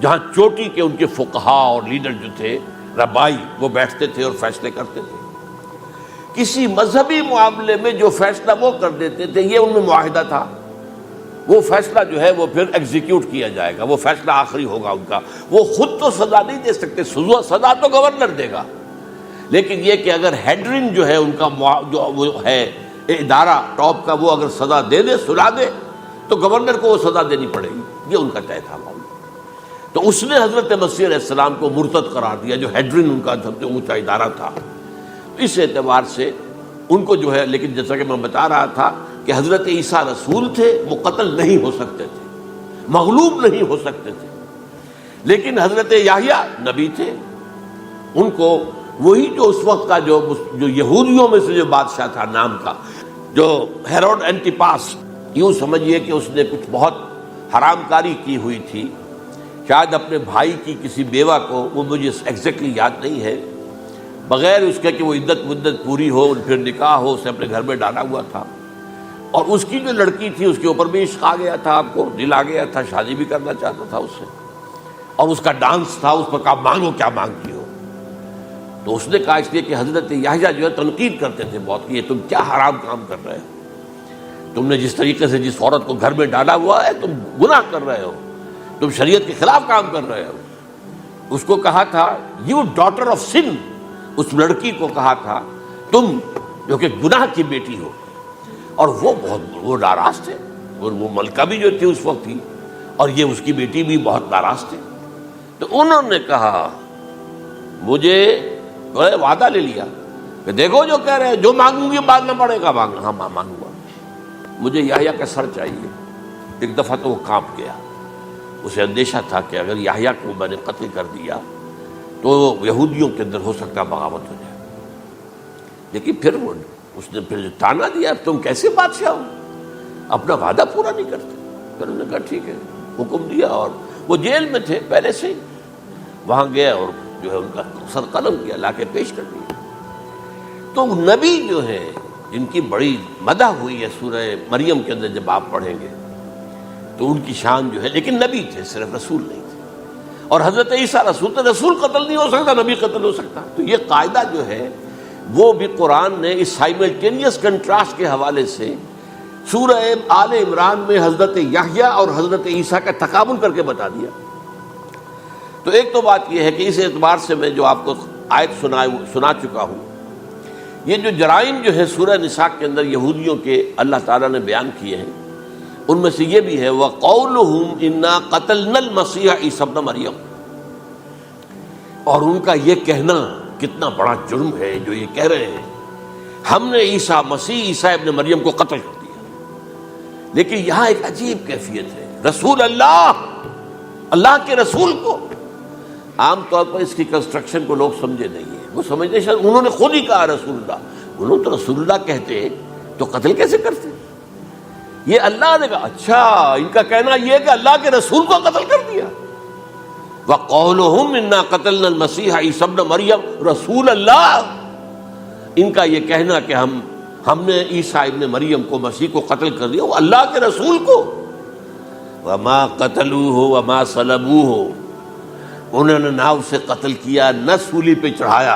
جہاں چوٹی کے ان کے فقہاء اور لیڈر جو تھے، ربائی، وہ بیٹھتے تھے اور فیصلے کرتے تھے. کسی مذہبی معاملے میں جو فیصلہ وہ کر دیتے تھے، یہ ان میں معاہدہ تھا. وہ فیصلہ جو ہے وہ پھر ایگزیکیوٹ کیا جائے گا، وہ فیصلہ آخری ہوگا ان کا. وہ خود تو سزا نہیں دے سکتے، سزا تو گورنر دے گا. لیکن یہ کہ اگر ہیڈرن جو ہے ان کا جو وہ ہے ادارہ ٹاپ کا، وہ اگر سزا دے دے، سلا دے، تو گورنر کو وہ سزا دینی پڑے گی. یہ ان کا طے تھا معاملہ. تو اس نے حضرت مسیح علیہ السلام کو مرتد قرار دیا، جو ہیڈرن ان کا سب سے اونچا ادارہ تھا. اس اعتبار سے ان کو جو ہے، لیکن جیسا کہ میں بتا رہا تھا کہ حضرت عیسیٰ رسول تھے، وہ قتل نہیں ہو سکتے تھے، مغلوب نہیں ہو سکتے تھے. لیکن حضرت یحییٰ نبی تھے. ان کو وہی جو اس وقت کا جو یہودیوں میں سے جو بادشاہ تھا نام کا، جو ہیروڈ اینٹیپاس، یوں سمجھیے کہ اس نے کچھ بہت حرام کاری کی ہوئی تھی، شاید اپنے بھائی کی کسی بیوہ کو، وہ مجھے ایگزیکٹلی یاد نہیں ہے، بغیر اس کے کہ وہ عدت مدت پوری ہو، پھر نکاح ہو، اسے اپنے گھر میں ڈالا ہوا تھا. اور اس کی جو لڑکی تھی اس کے اوپر بھی عشق آ گیا تھا، آپ کو دل آ گیا تھا، شادی بھی کرنا چاہتا تھا اس سے. اور اس کا ڈانس تھا، اس پر کہا مانگو کیا مانگتی ہو. تو اس نے کہا، اس لیے کہ حضرت یحییٰ جو ہے تنقید کرتے تھے بہت کہ یہ تم کیا حرام کام کر رہے ہو، تم نے جس طریقے سے جس عورت کو گھر میں ڈالا ہوا ہے تم گناہ کر رہے ہو، تم شریعت کے خلاف کام کر رہے ہو. اس کو کہا تھا یو ڈاٹر آف سن، اس لڑکی کو کہا تھا تم جو کہ گناہ کی بیٹی ہو. اور وہ ناراض تھے، اور وہ ملکہ بھی جو تھی اس وقت تھی، اور یہ اس کی بیٹی بھی بہت ناراض تھے. تو انہوں نے کہا، مجھے وعدہ لے لیا کہ دیکھو جو کہہ رہے ہیں، جو مانگوں گی مانگنا پڑے گا. ہاں مانگوں گا. مجھے یحییٰ کا سر چاہیے. ایک دفعہ تو وہ کانپ گیا. اسے اندیشہ تھا کہ اگر یحییٰ کو میں نے قتل کر دیا تو یہودیوں کے اندر ہو سکتا بغاوت ہو جائے. لیکن پھر اس نے پھر تانا دیا تم کیسے بادشاہ ہو, اپنا وعدہ پورا نہیں کرتے. پھر انہوں نے کہا ٹھیک ہے, حکم دیا, اور وہ جیل میں تھے پہلے سے ہی, وہاں گئے اور جو ہے ان کا سر قلم کیا, لا کے پیش کر دیا. تو نبی جو ہے جن کی بڑی مدح ہوئی ہے سورہ مریم کے اندر جب آپ پڑھیں گے تو ان کی شان جو ہے, لیکن نبی تھے, صرف رسول نہیں تھے. اور حضرت عیسیٰ رسول تھے, رسول قتل نہیں ہو سکتا, نبی قتل ہو سکتا. تو یہ قاعدہ جو ہے وہ بھی قرآن نے اس سائملٹینیس کنٹراسٹ کے حوالے سے سورہ آل عمران میں حضرت یحییٰ اور حضرت عیسیٰ کا تقابل کر کے بتا دیا. تو ایک تو بات یہ ہے کہ اس اعتبار سے میں جو آپ کو آیت سنا چکا ہوں, یہ جو جرائم جو ہے سورہ نساء کے اندر یہودیوں کے اللہ تعالیٰ نے بیان کیے ہیں, ان میں سے یہ بھی ہے وَقَوْلُهُمْ إِنَّا قَتَلْنَا الْمَسِيحَ عِيسَى ابْنَ مَرْيَمَ, اور ان کا یہ کہنا کتنا بڑا جرم ہے جو یہ کہہ رہے ہیں ہم نے عیسیٰ ابن مریم کو قتل کر دیا. لیکن یہاں ایک عجیب کیفیت ہے, رسول اللہ کے رسول کو. عام طور پر اس کی کنسٹرکشن کو لوگ سمجھے نہیں ہیں, وہ سمجھتے ہیں انہوں نے خود ہی کہا رسول اللہ, انہوں تو رسول اللہ کہتے تو قتل کیسے کرتے. یہ اللہ نے کہا, اچھا ان کا کہنا یہ کہ اللہ کے رسول کو قتل کر دیا. وَقَوْلُهُمْ إِنَّا قَتَلْنَا الْمَسِيحَ عِيسَى ابْنَ مَرْيَمَ رسول اللہ, ان کا یہ کہنا کہ ہم نے عیسیٰ ابن مریم کو مسیح کو قتل کر دیا, وہ اللہ کے رسول کو. وَمَا قَتَلُوهُ وَمَا صَلَبُوهُ, انہوں نے نہ اسے قتل کیا نہ سولی پہ چڑھایا,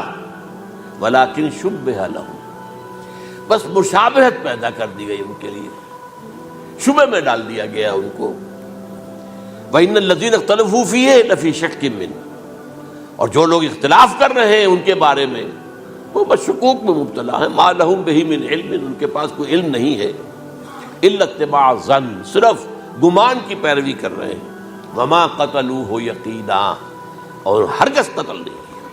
وَلَكِنْ شُبِّهَ لَهُ, بس مشابہت پیدا کر دی گئی ان کے لیے, شبہ میں ڈال دیا گیا ان کو. وَإِنَّ الَّذِينَ اخْتَلَفُوا فِيهِ لَفِي شَكٍّ مِّنْهُ, اور جو لوگ اختلاف کر رہے ہیں ان کے بارے میں وہ بس شکوک میں مبتلا ہیں. مَا لَهُم بِهِ مِنْ عِلْمٍ, ان کے پاس کوئی علم نہیں ہے. إِلَّا اتِّبَاعَ الظَّنِّ, صرف گمان کی پیروی کر رہے ہیں. وَمَا قَتَلُوهُ يَقِينًا, اور ہرگز قتل نہیں کیا.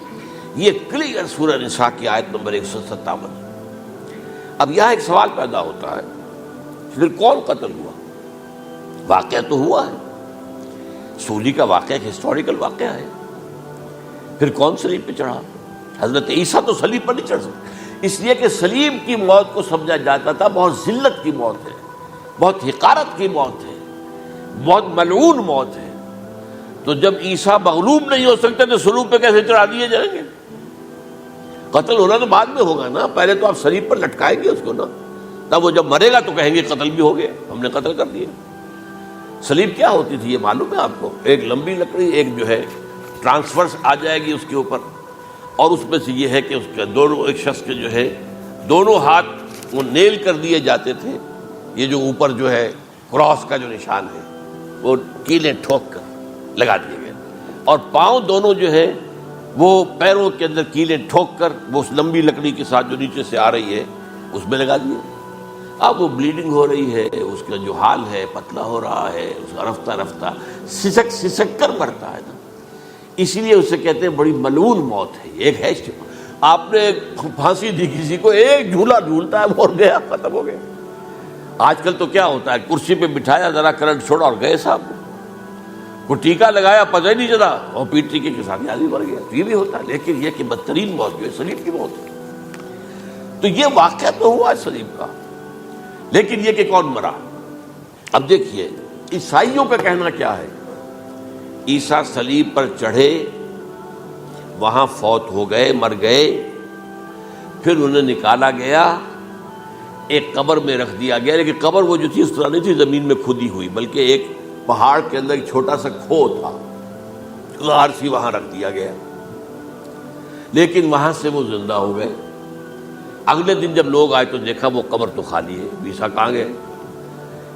یہ کلیئر سورہ نساء کی آیت نمبر 157. اب یہاں ایک سوال پیدا ہوتا ہے, پھر کون قتل ہوا؟ واقعہ تو ہوا ہے, سولی کا واقعہ ایک ہسٹوریکل واقعہ ہے. پھر کون صلیب پہ چڑھا؟ حضرت عیسیٰ تو صلیب پر نہیں چڑھ سکتے, اس لیے کہ صلیب کی موت کو سمجھا جاتا تھا بہت ذلت کی موت ہے, بہت حقارت کی موت ہے, بہت ملعون موت ہے. تو جب عیسیٰ مغلوب نہیں ہو سکتے تو صلیب پہ کیسے چڑھا دیے جائیں گے؟ قتل ہونا تو بعد میں ہوگا نا, پہلے تو آپ صلیب پر لٹکائیں گے اس کو نا, تب وہ جب مرے گا تو کہیں گے قتل بھی ہو گیا, ہم نے قتل کر دیا. صلیب کیا ہوتی تھی یہ معلوم ہے آپ کو؟ ایک لمبی لکڑی, ایک جو ہے ٹرانسفرس آ جائے گی اس کے اوپر, اور اس میں سے یہ ہے کہ اس کے دونوں, ایک شخص کے جو ہے دونوں ہاتھ وہ نیل کر دیے جاتے تھے, یہ جو اوپر جو ہے کراس کا جو نشان ہے وہ کیلیں ٹھوک کر لگا دیے گئے, اور پاؤں دونوں جو ہے وہ پیروں کے اندر کیلیں ٹھوک کر وہ اس لمبی لکڑی کے ساتھ جو نیچے سے آ رہی ہے اس میں لگا دیے. اب وہ بلیڈنگ ہو رہی ہے, اس کا جو حال ہے پتلا ہو رہا ہے, اس کا رفتہ رفتہ سسک کر مرتا ہے نا, اسی لیے اسے کہتے ہیں بڑی ملعون موت ہے. ایک ہے آپ نے پھانسی دی کسی کو, ایک جھولا جھولتا ہے وہ گیا, ختم ہو گیا. آج کل تو کیا ہوتا ہے, کرسی پہ بٹھایا, ذرا کرنٹ چھوڑا اور گئے صاحب, کو ٹیکا لگایا پتہ ہی نہیں چلا, اور پیٹ ٹیکے کے ساتھ آدمی مر گیا. تو یہ بھی ہوتا ہے, لیکن یہ کہ بدترین موت جو ہے صلیب کی موت ہے. تو یہ واقعہ تو ہوا ہے صلیب کا, لیکن یہ کہ کون مرا. اب دیکھیے عیسائیوں کا کہنا کیا ہے, عیسیٰ صلیب پر چڑھے, وہاں فوت ہو گئے, مر گئے, پھر انہیں نکالا گیا, ایک قبر میں رکھ دیا گیا. لیکن قبر وہ جو تھی اس طرح نہیں تھی زمین میں کھودی ہوئی, بلکہ ایک پہاڑ کے اندر ایک چھوٹا سا کھو تھا, غار سی وہاں رکھ دیا گیا. لیکن وہاں سے وہ زندہ ہو گئے. اگلے دن جب لوگ آئے تو دیکھا وہ قبر تو خالی ہے, عیسیٰ کہاں گئے؟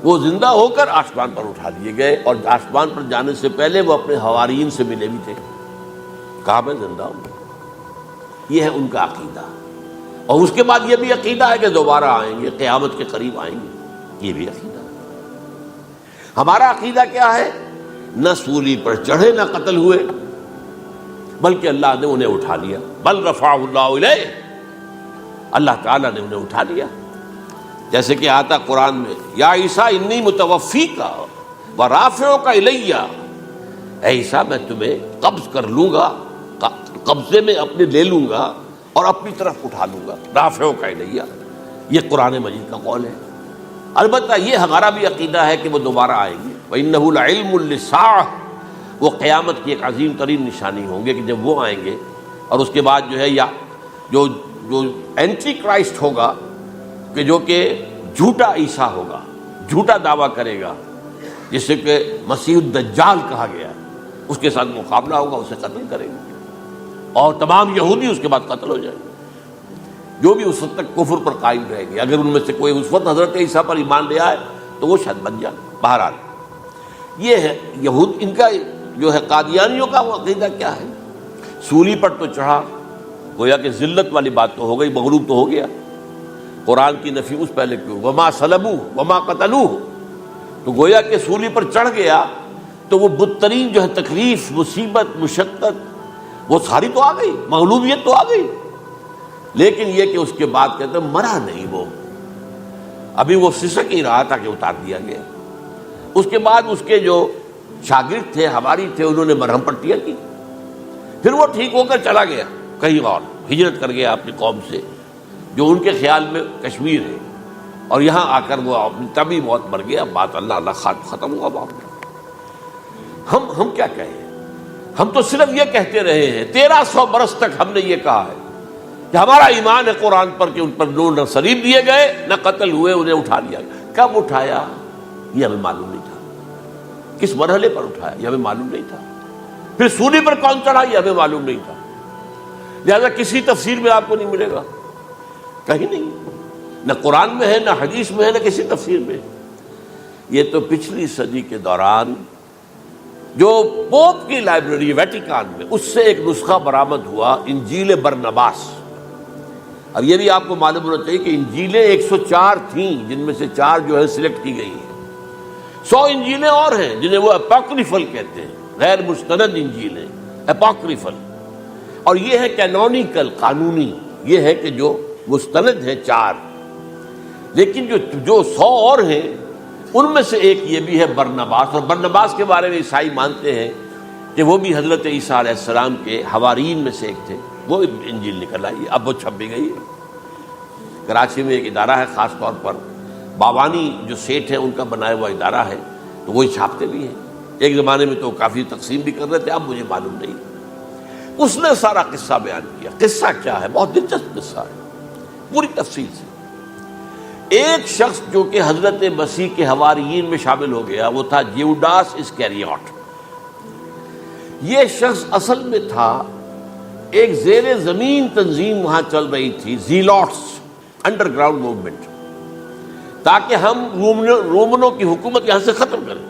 وہ زندہ ہو کر آسمان پر اٹھا دیے گئے, اور آسمان پر جانے سے پہلے وہ اپنے حواریین سے ملے بھی تھے, کہا میں زندہ ہوں. یہ ہے ان کا عقیدہ. اور اس کے بعد یہ بھی عقیدہ ہے کہ دوبارہ آئیں گے, قیامت کے قریب آئیں گے, یہ بھی عقیدہ. ہمارا عقیدہ کیا ہے؟ نہ سولی پر چڑھے نہ قتل ہوئے, بلکہ اللہ نے انہیں اٹھا لیا. بل رفعہ اللہ الیہ, اللہ تعالیٰ نے انہیں اٹھا لیا. جیسے کہ آتا قرآن میں, یا عیسیٰ انی متوفیک ورافعک الیہ اے عیسیٰ میں تمہیں قبض کر لوں گا، قبضے میں اپنے لے لوں گا اور اپنی طرف اٹھا لوں گا، رافعک الیہ، یہ قرآن مجید کا قول ہے۔ البتہ یہ ہمارا بھی عقیدہ ہے کہ وہ دوبارہ آئیں گے، وَإِنَّهُ لَعِلْمٌ لِّلسَّاعَةِ، وہ قیامت کی ایک عظیم ترین نشانی ہوں گے کہ جب وہ آئیں گے، اور اس کے بعد جو ہے یا جو اینٹی کرائسٹ ہوگا کہ جو کہ جھوٹا عیسیٰ ہوگا، جھوٹا دعویٰ کرے گا، جسے کہ مسیح الدجال کہا گیا ہے، اس کے ساتھ مقابلہ ہوگا، اسے قتل کریں گے، اور تمام یہودی اس کے بعد قتل ہو جائیں گے، جو بھی اس وقت تک کفر پر قائم رہے گی۔ اگر ان میں سے کوئی اس وقت حضرت عیسیٰ پر ایمان لے آئے تو وہ شاید بن جائے۔ بہرحال یہ ہے یہود، ان کا جو ہے قادیانیوں کا وہ عقیدہ کیا ہے، سولی پر تو چڑھا، گویا کہ ذلت والی بات تو ہو گئی، مغلوب تو ہو گیا، قرآن کی نفی اس پہلے کیوں، وما صلبوہ وما قتلوہ، تو گویا کہ سولی پر چڑھ گیا تو وہ بدترین جو ہے تکلیف، مصیبت، مشقت وہ ساری تو آ گئی، مغلوبیت تو آ گئی، لیکن یہ کہ اس کے بعد کہتے ہیں مرا نہیں، وہ ابھی وہ سسک ہی رہا تھا کہ اتار دیا گیا۔ اس کے بعد اس کے جو شاگرد تھے، حواری تھے، انہوں نے مرہم پٹیاں کی، پھر وہ ٹھیک ہو کر چلا گیا کہیں اور، ہجرت کر گیا اپنی قوم سے جو ان کے خیال میں کشمیر ہے، اور یہاں آ کر وہ اپنی طبی موت مر گیا۔ بات اللہ ختم ہوا بات۔ ہم کیا کہیں، ہم تو صرف یہ کہتے رہے ہیں، 1300 برس تک ہم نے یہ کہا ہے کہ ہمارا ایمان ہے قرآن پر کہ ان پر نہ صلیب دیے گئے نہ قتل ہوئے، انہیں اٹھا لیا گیا۔ کب اٹھایا یہ ہمیں معلوم نہیں تھا، کس مرحلے پر اٹھایا یہ ہمیں معلوم نہیں تھا، پھر سولی پر کون چڑھا یہ ہمیں معلوم نہیں تھا، لہذا کسی تفسیر میں آپ کو نہیں ملے گا، کہیں نہیں، نہ قرآن میں ہے، نہ حدیث میں ہے، نہ کسی تفسیر میں۔ یہ تو پچھلی صدی کے دوران جو پوپ کی لائبریری ویٹیکان میں، اس سے ایک نسخہ برآمد ہوا، انجیل برنباس۔ اب یہ بھی آپ کو معلوم ہونا چاہیے کہ انجیلیں 104 تھیں، جن میں سے 4 جو ہے سلیکٹ کی گئی ہیں، 100 انجیلیں اور ہیں جنہیں وہ اپوکریفل کہتے ہیں، غیر مستند انجیلیں، اپوکریفل، اور یہ ہے کینونیکل، قانونی، یہ ہے کہ جو مستند ہیں 4، لیکن جو 100 اور ہیں ان میں سے ایک یہ بھی ہے برنباس، اور برنباس کے بارے میں عیسائی مانتے ہیں کہ وہ بھی حضرت عیسیٰ علیہ السلام کے حواریین میں سے ایک تھے، وہ انجیل نکل آئی، اب وہ چھپ بھی گئی ہے۔ کراچی میں ایک ادارہ ہے خاص طور پر، باوانی جو سیٹھ ہیں ان کا بنایا ہوا ادارہ ہے، تو وہی چھاپتے بھی ہیں، ایک زمانے میں تو کافی تقسیم بھی کر رہے تھے، اب مجھے معلوم نہیں۔ اس نے سارا قصہ بیان کیا۔ قصہ کیا ہے؟ بہت دلچسپ قصہ ہے، پوری تفصیل سے۔ ایک شخص جو کہ حضرت مسیح کے حواریین میں شامل ہو گیا، وہ تھا جیوڈاس اسکیریوٹ۔ یہ شخص اصل میں تھا ایک زیر زمین تنظیم وہاں چل رہی تھی، زیلوٹس، انڈر گراؤنڈ موومنٹ، تاکہ ہم رومنوں کی حکومت یہاں سے ختم کریں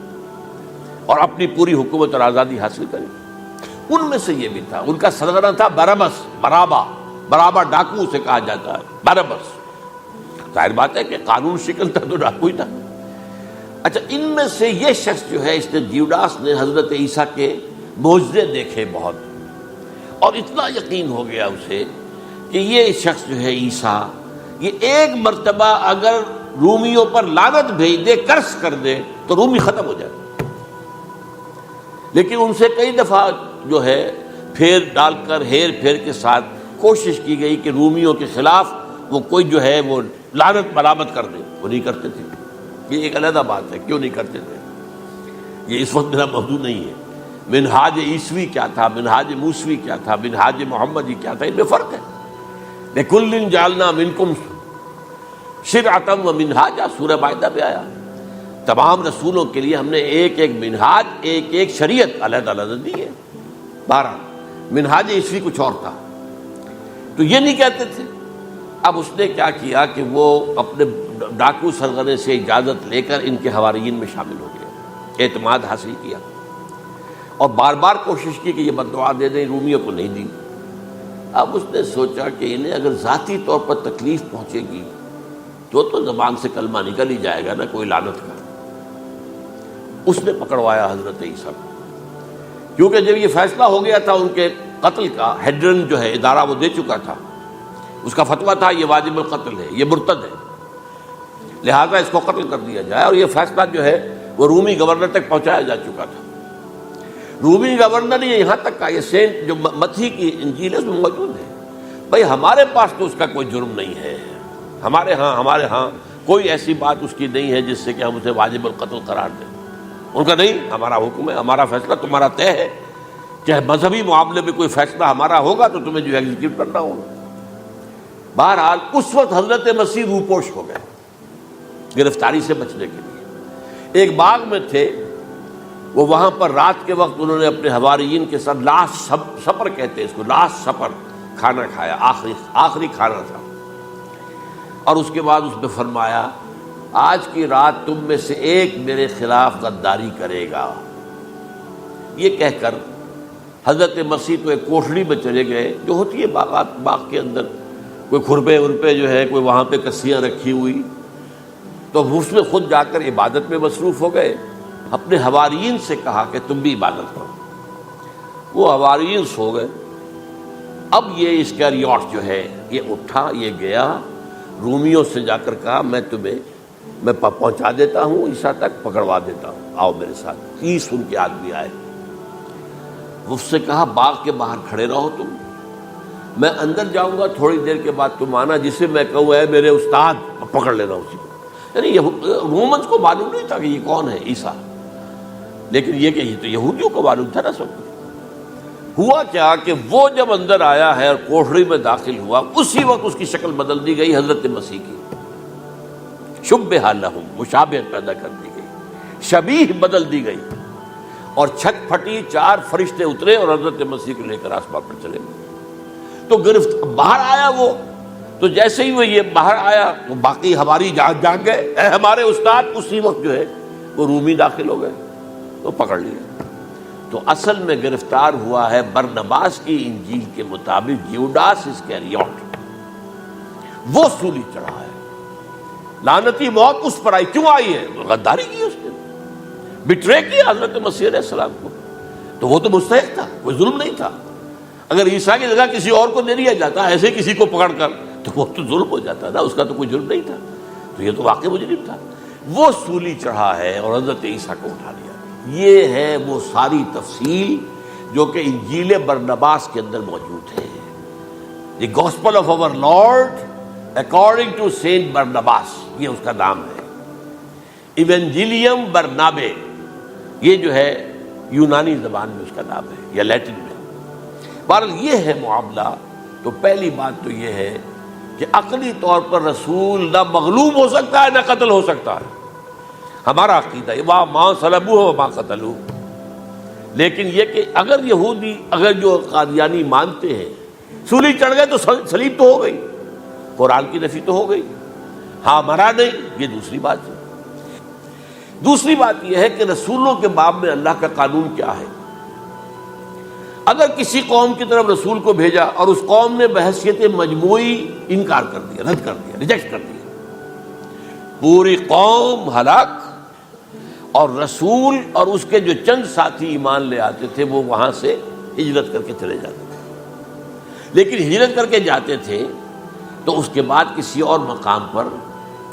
اور اپنی پوری حکومت اور آزادی حاصل کریں۔ ان میں سے یہ بھی تھا، ان کا سرغنہ تھا برابس، برابا ڈاکو اسے کہا جاتا ہے، برابس۔ ظاہر بات ہے کہ قانون شکن تھا تو ڈاکو ہی تھا۔ اچھا، ان میں سے یہ شخص جو ہے، اس نے جیوڈاس نے حضرت عیسیٰ کے معجزے دیکھے بہت، اور اتنا یقین ہو گیا اسے کہ یہ شخص جو ہے عیسیٰ، یہ ایک مرتبہ اگر رومیوں پر لعنت بھیج دے، کرس کر دے، تو رومی ختم ہو جائے۔ لیکن ان سے کئی دفعہ جو ہے پھیر ڈال کر، ہیر پھیر کے ساتھ کوشش کی گئی کہ رومیوں کے خلاف وہ کوئی جو ہے وہ لعنت ملامت کر دے، وہ نہیں کرتے تھے۔ یہ ایک علیحدہ بات ہے، کیوں نہیں کرتے تھے، یہ اس وقت میرا موضوع نہیں ہے۔ منہاج عیسوی کیا تھا، منہاج موسوی کیا تھا، منہاج محمدی کیا تھا، ان میں فرق ہے۔ لِكُلٍّ جَعَلْنَا مِنْكُمْ شِرْعَةً وَمِنْهَاجًا، سورہ مائدہ میں آیا، تمام رسولوں کے لیے ہم نے ایک ایک منہاج، ایک ایک شریعت علیحدہ علیحدہ دی ہے۔ بہرحال منہاج عیسوی کچھ اور تھا، تو یہ نہیں کہتے تھے۔ اب اس نے کیا کیا کہ وہ اپنے ڈاکو سرغنے سے اجازت لے کر ان کے حواریین میں شامل ہو گیا، اعتماد حاصل کیا، اور بار بار کوشش کی کہ یہ بددعا دے دیں، رومیوں کو نہیں دی۔ اب اس نے سوچا کہ انہیں اگر ذاتی طور پر تکلیف پہنچے گی تو زبان سے کلمہ نکل ہی جائے گا نا، کوئی لعنت کا۔ اس نے پکڑوایا حضرت عیسیٰ کو، کیونکہ جب یہ فیصلہ ہو گیا تھا ان کے قتل کا، ہیڈرن جو ہے ادارہ وہ دے چکا تھا، اس کا فتویٰ تھا یہ واجب القتل ہے، یہ مرتد ہے، لہذا اس کو قتل کر دیا جائے، اور یہ فیصلہ جو ہے وہ رومی گورنر تک پہنچایا جا چکا تھا۔ رومی گورنر یہ یہاں تک کا یہ سینٹ جو متی کی انجیل ہے اس میں موجود ہے، بھائی ہمارے پاس تو اس کا کوئی جرم نہیں ہے، ہمارے ہاں کوئی ایسی بات اس کی نہیں ہے جس سے کہ ہم اسے واجب القتل قرار دیں۔ ان کا نہیں، ہمارا حکم ہے، ہمارا فیصلہ تمہارا طے ہے، چاہے مذہبی معاملے میں کوئی فیصلہ ہمارا ہوگا تو تمہیں جو ایگزیکیوٹ کرنا ہوگا۔ بہرحال اس وقت حضرت مسیح روپوش ہو گئے گرفتاری سے بچنے کے لیے، ایک باغ میں تھے وہ، وہاں پر رات کے وقت انہوں نے اپنے حواریین کے ساتھ لاسٹ سپر کہتے ہیں اس کو، لاسٹ سپر کھانا کھایا، آخری کھانا تھا، اور اس کے بعد اس نے فرمایا آج کی رات تم میں سے ایک میرے خلاف غداری کرے گا۔ یہ کہہ کر حضرت مسیح تو ایک کوٹھڑی میں چلے گئے جو ہوتی ہے باغ کے اندر، کوئی کھربے ورپے جو ہے، کوئی وہاں پہ کسیاں رکھی ہوئی، تو اس میں خود جا کر عبادت میں مصروف ہو گئے۔ اپنے حواریین سے کہا کہ تم بھی عبادت کرو، وہ حواریین سو گئے۔ اب یہ اسکریوٹ جو ہے یہ اٹھا، یہ گیا رومیوں سے جا کر کہا میں پہنچا دیتا ہوں عیسیٰ تک، پکڑوا دیتا ہوں، آؤ میرے ساتھ۔ 30 ان کے آدمی آئے، اس سے کہا باغ کے باہر کھڑے رہو تم، میں اندر جاؤں گا، تھوڑی دیر کے بعد تم آنا، جسے میں کہوں اے میرے استاد، پکڑ لینا اسی کو۔ یعنی رومنز کو معلوم نہیں تھا کہ یہ کون ہے عیسیٰ، لیکن یہ کہ یہ تو یہودیوں کو معلوم تھا نا سب کو۔ ہوا کیا کہ وہ جب اندر آیا ہے اور کوٹھڑی میں داخل ہوا، اسی وقت اس کی شکل بدل دی گئی حضرت مسیح کی، شبہ لہم، مشابہت پیدا کر دی گئی، شبیہ بدل دی گئی، اور چھت پھٹی، 4 فرشتے اترے اور حضرت مسیح کو لے کر آسمان پر چلے گئے۔ تو باہر آیا وہ، تو جیسے ہی وہ یہ باہر آیا تو باقی ہماری جان گئے، اے ہمارے استاد، اسی وقت جو ہے وہ رومی داخل ہو گئے تو پکڑ لیا۔ تو اصل میں گرفتار ہوا ہے برنباس کی انجیل کے مطابق یوڈاس اسکریوٹ، وہ سولی چڑھا ہے، لعنتی موت اس پر آئی، کیوں آئی ہے؟ غداری کی اس نے، بٹرے کیا حضرت مسیح علیہ السلام کو، تو وہ تو مستحق تھا، کوئی ظلم نہیں تھا۔ اگر عیسیٰ کی جگہ کسی اور کو دے دیا جاتا ایسے کسی کو پکڑ کر تو وہ تو ظلم ہو جاتا نا، اس کا تو کوئی جرم نہیں تھا، تو یہ تو واقعی مجرم تھا۔ وہ سولی چڑھا ہے اور حضرت عیسیٰ کو اٹھا لیا۔ یہ ہے وہ ساری تفصیل جو کہ انجیل برنباس کے اندر موجود ہے، the gospel of our lord according to saint Barnabas, یہ اس کا نام ہے، ایونجیلیم برنابے، یہ جو ہے یونانی زبان میں اس کا نام ہے یا لیٹن میں۔ بہرحال یہ ہے معاملہ۔ تو پہلی بات تو یہ ہے کہ عقلی طور پر رسول نہ مغلوب ہو سکتا ہے نہ قتل ہو سکتا ہے، ہمارا عقیدہ ہے، ماں صلبوہ وما قتلوہ۔ لیکن یہ کہ اگر یہودی، اگر جو قادیانی مانتے ہیں سولی چڑھ گئے تو صلیب تو ہو گئی، قرآن کی نفی تو ہو گئی، ہاں مرا نہیں، یہ دوسری بات ہے۔ دوسری بات یہ ہے کہ رسولوں کے باب میں اللہ کا قانون کیا ہے؟ اگر کسی قوم کی طرف رسول کو بھیجا اور اس قوم نے بحیثیت مجموعی انکار کر دیا، رد کر دیا، ریجیکٹ کر دیا، پوری قوم ہلاک، اور رسول اور اس کے جو چند ساتھی ایمان لے آتے تھے وہ وہاں سے ہجرت کر کے چلے جاتے تھے۔ لیکن ہجرت کر کے جاتے تھے تو اس کے بعد کسی اور مقام پر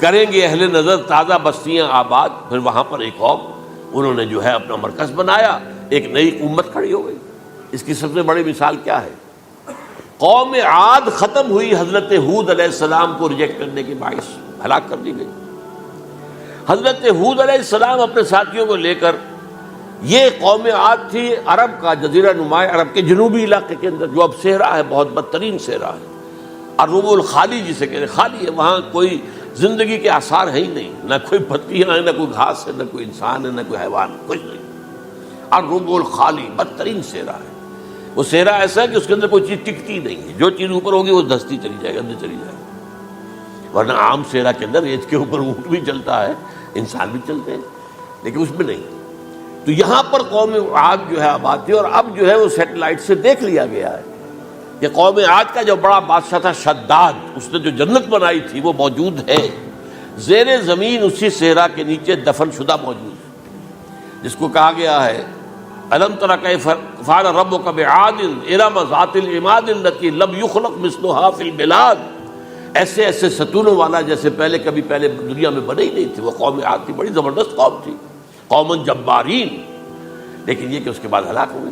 کریں گے اہل نظر تازہ بستیاں آباد، پھر وہاں پر ایک اور انہوں نے جو ہے اپنا مرکز بنایا، ایک نئی امت کھڑی ہو گئی۔ اس کی سب سے بڑی مثال کیا ہے؟ قوم عاد ختم ہوئی حضرت ہود علیہ السلام کو ریجیکٹ کرنے کے باعث، ہلاک کر دی گئی۔ حضرت ہود علیہ السلام اپنے ساتھیوں کو لے کر، یہ قوم عاد تھی عرب کا جزیرہ نما عرب کے جنوبی علاقے کے اندر، جو اب صحرا ہے، بہت بدترین صحرا ہے، الربع الخالی جسے کہتے ہیں، خالی ہے، وہاں کوئی زندگی کے آثار ہے ہی نہیں، نہ کوئی پتیاں ہیں، نہ کوئی گھاس ہے، نہ کوئی انسان ہے، نہ کوئی حیوان، کچھ نہیں، الربع الخالی، بدترین صحرا ہے۔ وہ صحرا ایسا ہے کہ اس کے اندر کوئی چیز ٹکتی نہیں ہے، جو چیز اوپر ہوگی وہ دھستی چلی جائے گی، اندر چلی جائے گی۔ ورنہ عام صحرا کے اندر ریت کے اوپر اونٹ بھی چلتا ہے، انسان بھی چلتے ہیں، لیکن اس میں نہیں۔ تو یہاں پر قوم عاد جو ہے آباد تھی، اور اب جو ہے وہ سیٹلائٹ سے دیکھ لیا گیا ہے کہ قوم عاد کا جو بڑا بادشاہ تھا شداد، اس نے جو جنت بنائی تھی وہ موجود ہے، زیر زمین اسی صحرا کے نیچے دفن شدہ موجود ہے، جس کو کہا گیا ہے الم تر کیف فعل ربک بعاد ارم ذات العماد التي لم يخلق مثلها في البلاد، ایسے ایسے ستونوں والا جیسے پہلے دنیا میں بنے ہی نہیں تھے۔ وہ قوم عاد تھی، بڑی زبردست قوم تھی، قوم جبارین، لیکن یہ کہ اس کے بعد ہلاک ہوئے۔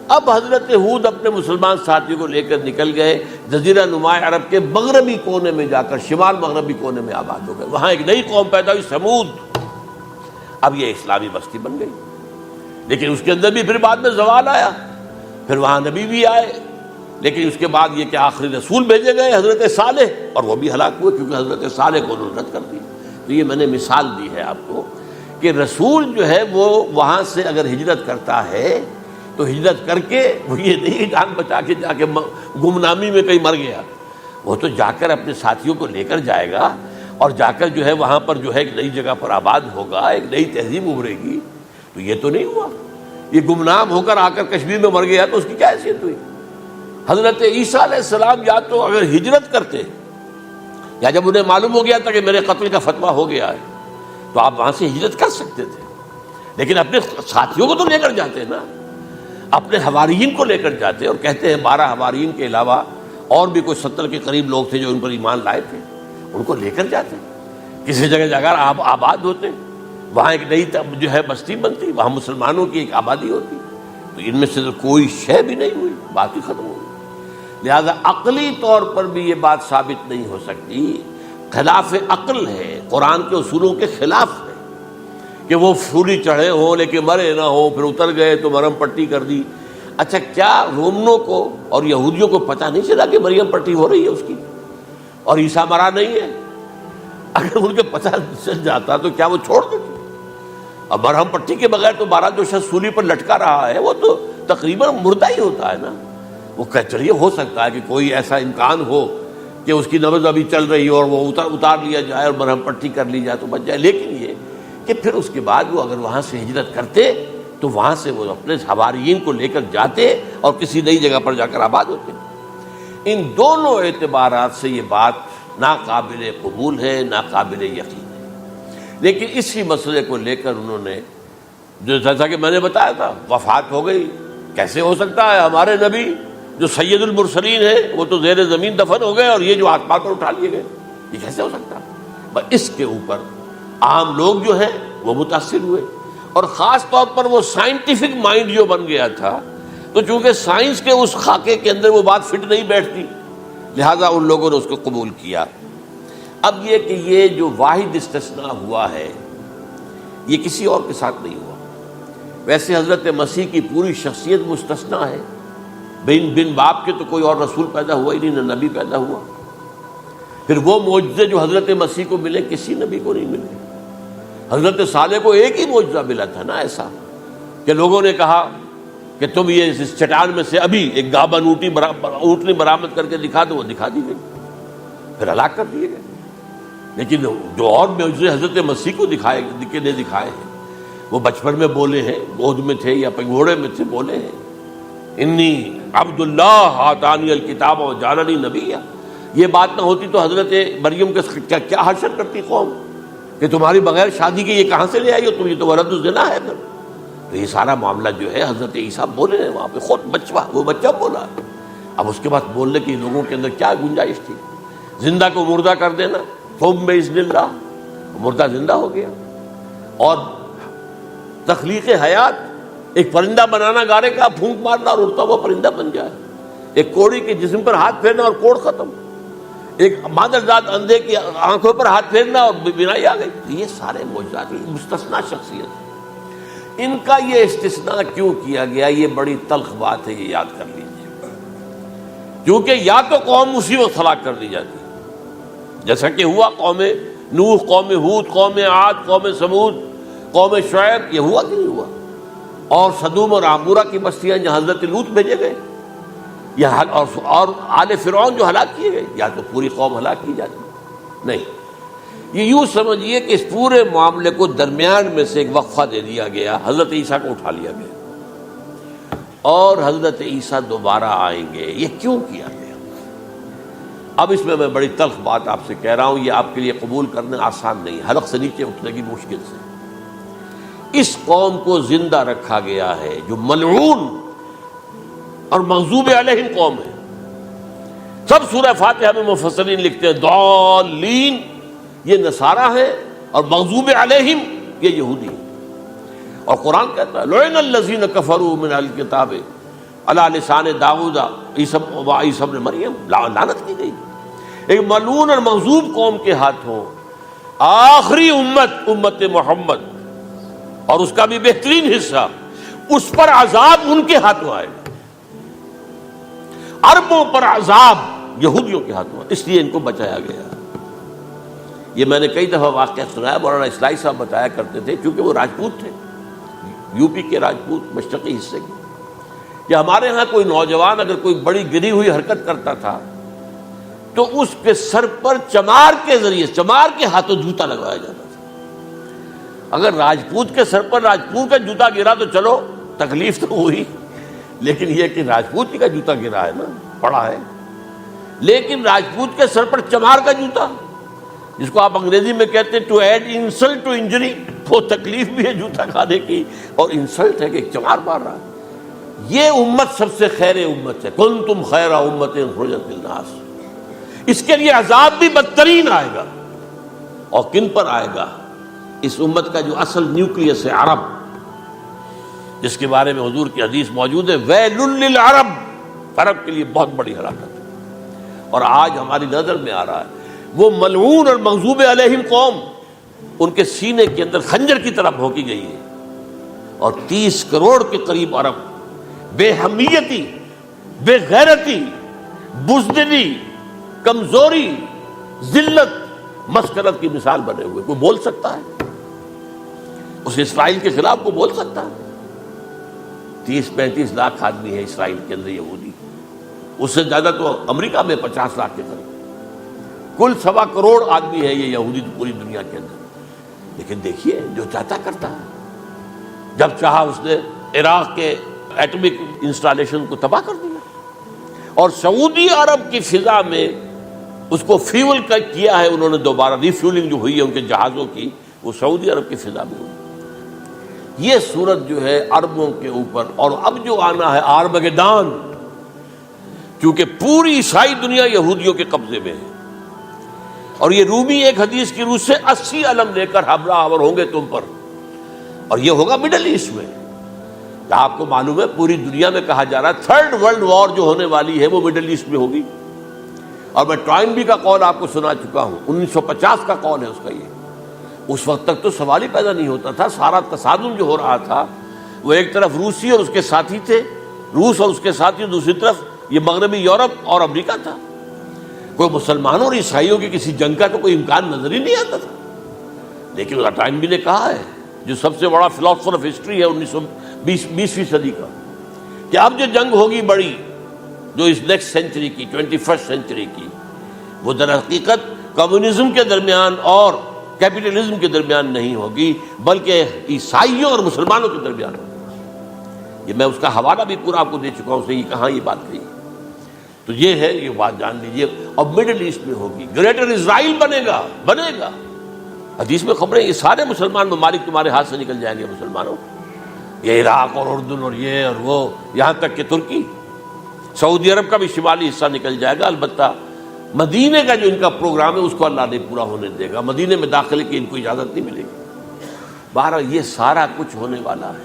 اب حضرت ہود اپنے مسلمان ساتھیوں کو لے کر نکل گئے، جزیرہ نما عرب کے مغربی کونے میں جا کر، شمال مغربی کونے میں آباد ہو گئے۔ وہاں ایک نئی قوم پیدا ہوئی، سمود۔ اب یہ اسلامی بستی بن گئی، لیکن اس کے اندر بھی پھر بعد میں زوال آیا، پھر وہاں نبی بھی آئے، لیکن اس کے بعد یہ کہ آخری رسول بھیجے گئے حضرت صالح، اور وہ بھی ہلاک ہوئے کیونکہ حضرت صالح کو انہوں نے رد کر دی۔ تو یہ میں نے مثال دی ہے آپ کو کہ رسول جو ہے وہ وہاں سے اگر ہجرت کرتا ہے تو ہجرت کر کے وہ یہ نہیں جان بچا کے جا کے گمنامی میں کہیں مر گیا، وہ تو جا کر اپنے ساتھیوں کو لے کر جائے گا، اور جا کر جو ہے وہاں پر جو ہے ایک نئی جگہ پر آباد ہوگا، ایک نئی تہذیب ابھرے گی۔ تو یہ تو نہیں ہوا، یہ گمنام ہو کر آ کر کشمیر میں مر گیا تو اس کی کیا حیثیت ہوئی؟ حضرت عیسیٰ علیہ السلام یا تو اگر ہجرت کرتے، یا جب انہیں معلوم ہو گیا تھا کہ میرے قتل کا فتویٰ ہو گیا ہے، تو آپ وہاں سے ہجرت کر سکتے تھے، لیکن اپنے ساتھیوں کو تو لے کر جاتے نا، اپنے حواریین کو لے کر جاتے، اور کہتے ہیں 12 حواریین کے علاوہ اور بھی کوئی 70 کے قریب لوگ تھے جو ان پر ایمان لائے تھے، ان کو لے کر جاتے، کسی جگہ جا کر آپ آباد ہوتے، وہاں ایک نئی جو ہے بستی بنتی، وہاں مسلمانوں کی ایک آبادی ہوتی۔ تو ان میں سے تو کوئی شے بھی نہیں ہوئی، بات ہی ختم ہو گئی۔ لہذا عقلی طور پر بھی یہ بات ثابت نہیں ہو سکتی، خلاف عقل ہے، قرآن کے اصولوں کے خلاف ہے کہ وہ پھولی چڑھے ہوں لیکن مرے نہ ہوں، پھر اتر گئے تو مرہم پٹی کر دی۔ اچھا، کیا رومنوں کو اور یہودیوں کو پتہ نہیں چلا کہ مریم پٹی ہو رہی ہے اس کی اور عیسیٰ مرا نہیں ہے؟ اگر ان کے پتہ چل جاتا تو کیا وہ چھوڑ دیتے؟ اب مرہم پٹی کے بغیر تو 12 جو شخص سولی پر لٹکا رہا ہے وہ تو تقریباً مردہ ہی ہوتا ہے نا۔ وہ چلیے ہو سکتا ہے کہ کوئی ایسا امکان ہو کہ اس کی نبض ابھی چل رہی ہو اور وہ اتار لیا جائے اور مرہم پٹی کر لی جائے تو بچ جائے، لیکن یہ کہ پھر اس کے بعد وہ اگر وہاں سے ہجرت کرتے تو وہاں سے وہ اپنے حواریین کو لے کر جاتے اور کسی نئی جگہ پر جا کر آباد ہوتے۔ ان دونوں اعتبارات سے یہ بات ناقابل قبول ہے، ناقابل یقین ہے۔ لیکن اسی مسئلے کو لے کر انہوں نے، جو جیسا کہ میں نے بتایا تھا، وفات ہو گئی، کیسے ہو سکتا ہے ہمارے نبی جو سید المرسلین ہے وہ تو زیر زمین دفن ہو گئے اور یہ جو آسمان پر اٹھا لیے گئے، یہ کیسے ہو سکتا ہے؟ بس اس کے اوپر عام لوگ جو ہیں وہ متاثر ہوئے، اور خاص طور پر وہ سائنٹیفک مائنڈ جو بن گیا تھا، تو چونکہ سائنس کے اس خاکے کے اندر وہ بات فٹ نہیں بیٹھتی، لہذا ان لوگوں نے اس کو قبول کیا۔ اب یہ کہ یہ جو واحد استثناء ہوا ہے یہ کسی اور کے ساتھ نہیں ہوا۔ ویسے حضرت مسیح کی پوری شخصیت مستثنیٰ ہے، بن باپ کے تو کوئی اور رسول پیدا ہوا ہی نہیں، نہ نبی پیدا ہوا۔ پھر وہ معجزے جو حضرت مسیح کو ملے کسی نبی کو نہیں ملے۔ حضرت صالح کو ایک ہی معجزہ ملا تھا نا ایسا کہ لوگوں نے کہا کہ تم یہ اس چٹان میں سے ابھی ایک گابن اونٹنی برآمد کر کے دکھا دو، وہ دکھا دی گئی، پھر ہلاک کر دیے گئے۔ لیکن جو اور معجزے حضرت مسیح کو دکھائے ہیں وہ بچپن میں بولے ہیں، گود میں تھے یا پگھوڑے میں تھے، بولے ہیں انی عبد اللہ آتانی الکتاب وجعلنی نبیا۔ یہ بات نہ ہوتی تو حضرت مریم کا کیا حشر کرتی قوم کہ تمہاری بغیر شادی کے یہ کہاں سے لے آئی ہو تم، یہ تو ولد الزنا ہے۔ پھر تو یہ سارا معاملہ جو ہے حضرت عیسیٰ بولے ہیں وہاں پہ، خود وہ بچہ بولا۔ اب اس کے بعد بولنے کی لوگوں کے اندر کیا گنجائش تھی؟ زندہ کو مردہ کر دینا، ثم بإذن اللہ، مردہ زندہ ہو گیا۔ اور تخلیق حیات، ایک پرندہ بنانا گارے کا، پھونک مارنا اور اڑتا ہوا پرندہ بن جائے، ایک کوڑی کے جسم پر ہاتھ پھیرنا اور کوڑ ختم، ایک مادرزاد اندھے کی آنکھوں پر ہاتھ پھیرنا اور بینائی آ گئی۔ یہ سارے معجزات مستثنیٰ شخصیت، ان کا یہ استثناء کیوں کیا گیا؟ یہ بڑی تلخ بات ہے، یہ یاد کر لیجیے، کیونکہ یا تو قوم اسی وقت ہلاک کر دی جاتی جیسا کہ ہوا قوم نوح، قوم ہود، قوم عاد، قوم سمود، قوم شعیب، یہ ہوا کہ نہیں ہوا؟ اور سدوم اور عمورہ کی بستیاں جہاں حضرت لوط بھیجے گئے، اور آل فرعون جو ہلاک کیے گئے، یا تو پوری قوم ہلاک کی جاتی؟ نہیں، یہ یوں سمجھیے کہ اس پورے معاملے کو درمیان میں سے ایک وقفہ دے دیا گیا، حضرت عیسیٰ کو اٹھا لیا گیا، اور حضرت عیسیٰ دوبارہ آئیں گے۔ یہ کیوں کیا گیا؟ اب اس میں بڑی تلخ بات آپ سے کہہ رہا ہوں، یہ آپ کے لیے قبول کرنا آسان نہیں، حلق سے نیچے اٹھنے کی مشکل سے۔ اس قوم کو زندہ رکھا گیا ہے جو ملعون اور مغضوب علیہم قوم ہے۔ سب سورہ فاتحہ میں مفسرین لکھتے ہیں ضالین، یہ نصارہ ہیں، اور مغضوب علیہم یہ یہودی ہیں۔ اور قرآن کہتا ہے لعن الذین کفروا من اہل الکتاب علی لسان داؤد عیسی ابن مریم، لعنت کی گئی ایک ملعون اور مغضوب قوم کے ہاتھوں آخری امت محمد، اور اس کا بھی بہترین حصہ، اس پر عذاب ان کے ہاتھوں آئے گا، عربوں پر عذاب یہودیوں کے ہاتھوں، اس لیے ان کو بچایا گیا۔ یہ میں نے کئی دفعہ واقعہ سنایا، مولانا اصلاحی صاحب بتایا کرتے تھے، کیونکہ وہ راجپوت تھے، یو پی کے راجپوت مشرقی حصے کے، کہ ہمارے ہاں کوئی نوجوان اگر کوئی بڑی گری ہوئی حرکت کرتا تھا تو اس کے سر پر چمار کے ذریعے، چمار کے ہاتھوں جوتا لگوایا جاتا تھا۔ اگر راجپوت کے سر پر راجپوت کا جوتا گرا تو چلو تکلیف تو ہوئی، لیکن یہ کہ راجپوت کا جوتا گرا ہے نا، پڑا ہے، لیکن راجپوت کے سر پر چمار کا جوتا، جس کو آپ انگریزی میں کہتے ہیں to add insult to injury, وہ تکلیف بھی ہے جوتا کھانے کی اور انسلٹ ہے کہ ایک چمار مار رہا ہے۔ یہ امت سب سے خیر امت ہے، کنتم خیر امت اخرجت للناس۔ اس کے لیے عذاب بھی بدترین آئے گا، اور کن پر آئے گا؟ اس امت کا جو اصل نیوکلیس ہے عرب، جس کے بارے میں حضور کی حدیث موجود ہے ویل للعرب، عرب کے لیے بہت بڑی ہلاکت ہے۔ اور آج ہماری نظر میں آ رہا ہے وہ ملعون اور مغضوب علیہم قوم، ان کے سینے کے اندر خنجر کی طرح بھونکی گئی ہے، اور 30 کروڑ کے قریب عرب بے حمیتی، بے غیرتی، بزدلی، کمزوری، ذلت، مسکرت کی مثال بنے ہوئے۔ کوئی بول سکتا ہے اس اسرائیل کے خلاف؟ کوئی بول سکتا ہے؟ 30-35 لاکھ آدمی ہے اسرائیل کے اندر یہودی، اس سے زیادہ تو امریکہ میں 50 لاکھ کے قریب، کل 1.25 کروڑ آدمی ہے یہ یہودی پوری دنیا کے اندر۔ لیکن دیکھیے جو چاہتا کرتا ہے، جب چاہا اس نے عراق کے ایٹمک انسٹالیشن کو تباہ کر دیا، اور سعودی عرب کی فضا میں اس کو فیول کیا ہے انہوں نے، دوبارہ ری فیولنگ جو ہوئی ہے ان کے جہازوں کی، وہ سعودی عرب کی فضا میں ہوئی۔ یہ صورت جو ہے عربوں کے اوپر، اور اب جو آنا ہے آرمگیدان، کیونکہ پوری عیسائی دنیا یہودیوں کے قبضے میں ہے، اور یہ رومی ایک حدیث کی روح سے 80 علم لے کر حملہ آور ہوں گے تم پر، اور یہ ہوگا مڈل ایسٹ میں۔ آپ کو معلوم ہے پوری دنیا میں کہا جا رہا ہے 3rd ورلڈ وار جو ہونے والی ہے وہ مڈل ایسٹ میں ہوگی، اور میں ٹوائنبی کا قول آپ کو سنا چکا ہوں، 1950 کا قول ہے اس کا۔ یہ اس وقت تک تو سوال ہی پیدا نہیں ہوتا تھا، سارا تصادم جو ہو رہا تھا وہ ایک طرف روسی اور اس کے ساتھی تھے، روس اور اس کے ساتھی، دوسری طرف یہ مغربی یورپ اور امریکہ تھا۔ کوئی مسلمانوں اور عیسائیوں کی کسی جنگ کا تو کوئی امکان نظر ہی نہیں آتا تھا۔ لیکن ٹائنبی نے کہا ہے، جو سب سے بڑا فلاسفر آف ہسٹری ہے 20ویں صدی کا، کہ اب جو جنگ ہوگی بڑی، جو اس نیکسٹ سینچری کی، 21st سینچری کی، وہ در حقیقت کمیونزم کے درمیان اور کیپٹلزم کے درمیان نہیں ہوگی، بلکہ عیسائیوں اور مسلمانوں کے درمیان ہوگی۔ یہ میں اس کا حوالہ بھی پورا آپ کو دے چکا ہوں، یہ کہاں یہ بات کہی۔ تو یہ ہے، یہ بات جان لیجیے، اور مڈل ایسٹ میں ہوگی، گریٹر اسرائیل بنے گا۔ حدیث میں خبریں، یہ سارے مسلمان ممالک تمہارے ہاتھ سے نکل جائیں گے مسلمانوں، یہ عراق اور اردن اور یہ اور وہ، یہاں تک کہ ترکی، سعودی عرب کا بھی شمالی حصہ نکل جائے گا۔ البتہ مدینے کا جو ان کا پروگرام ہے اس کو اللہ نہیں پورا ہونے دے گا، مدینے میں داخلے کی ان کو اجازت نہیں ملے گی۔ بہرحال یہ سارا کچھ ہونے والا ہے۔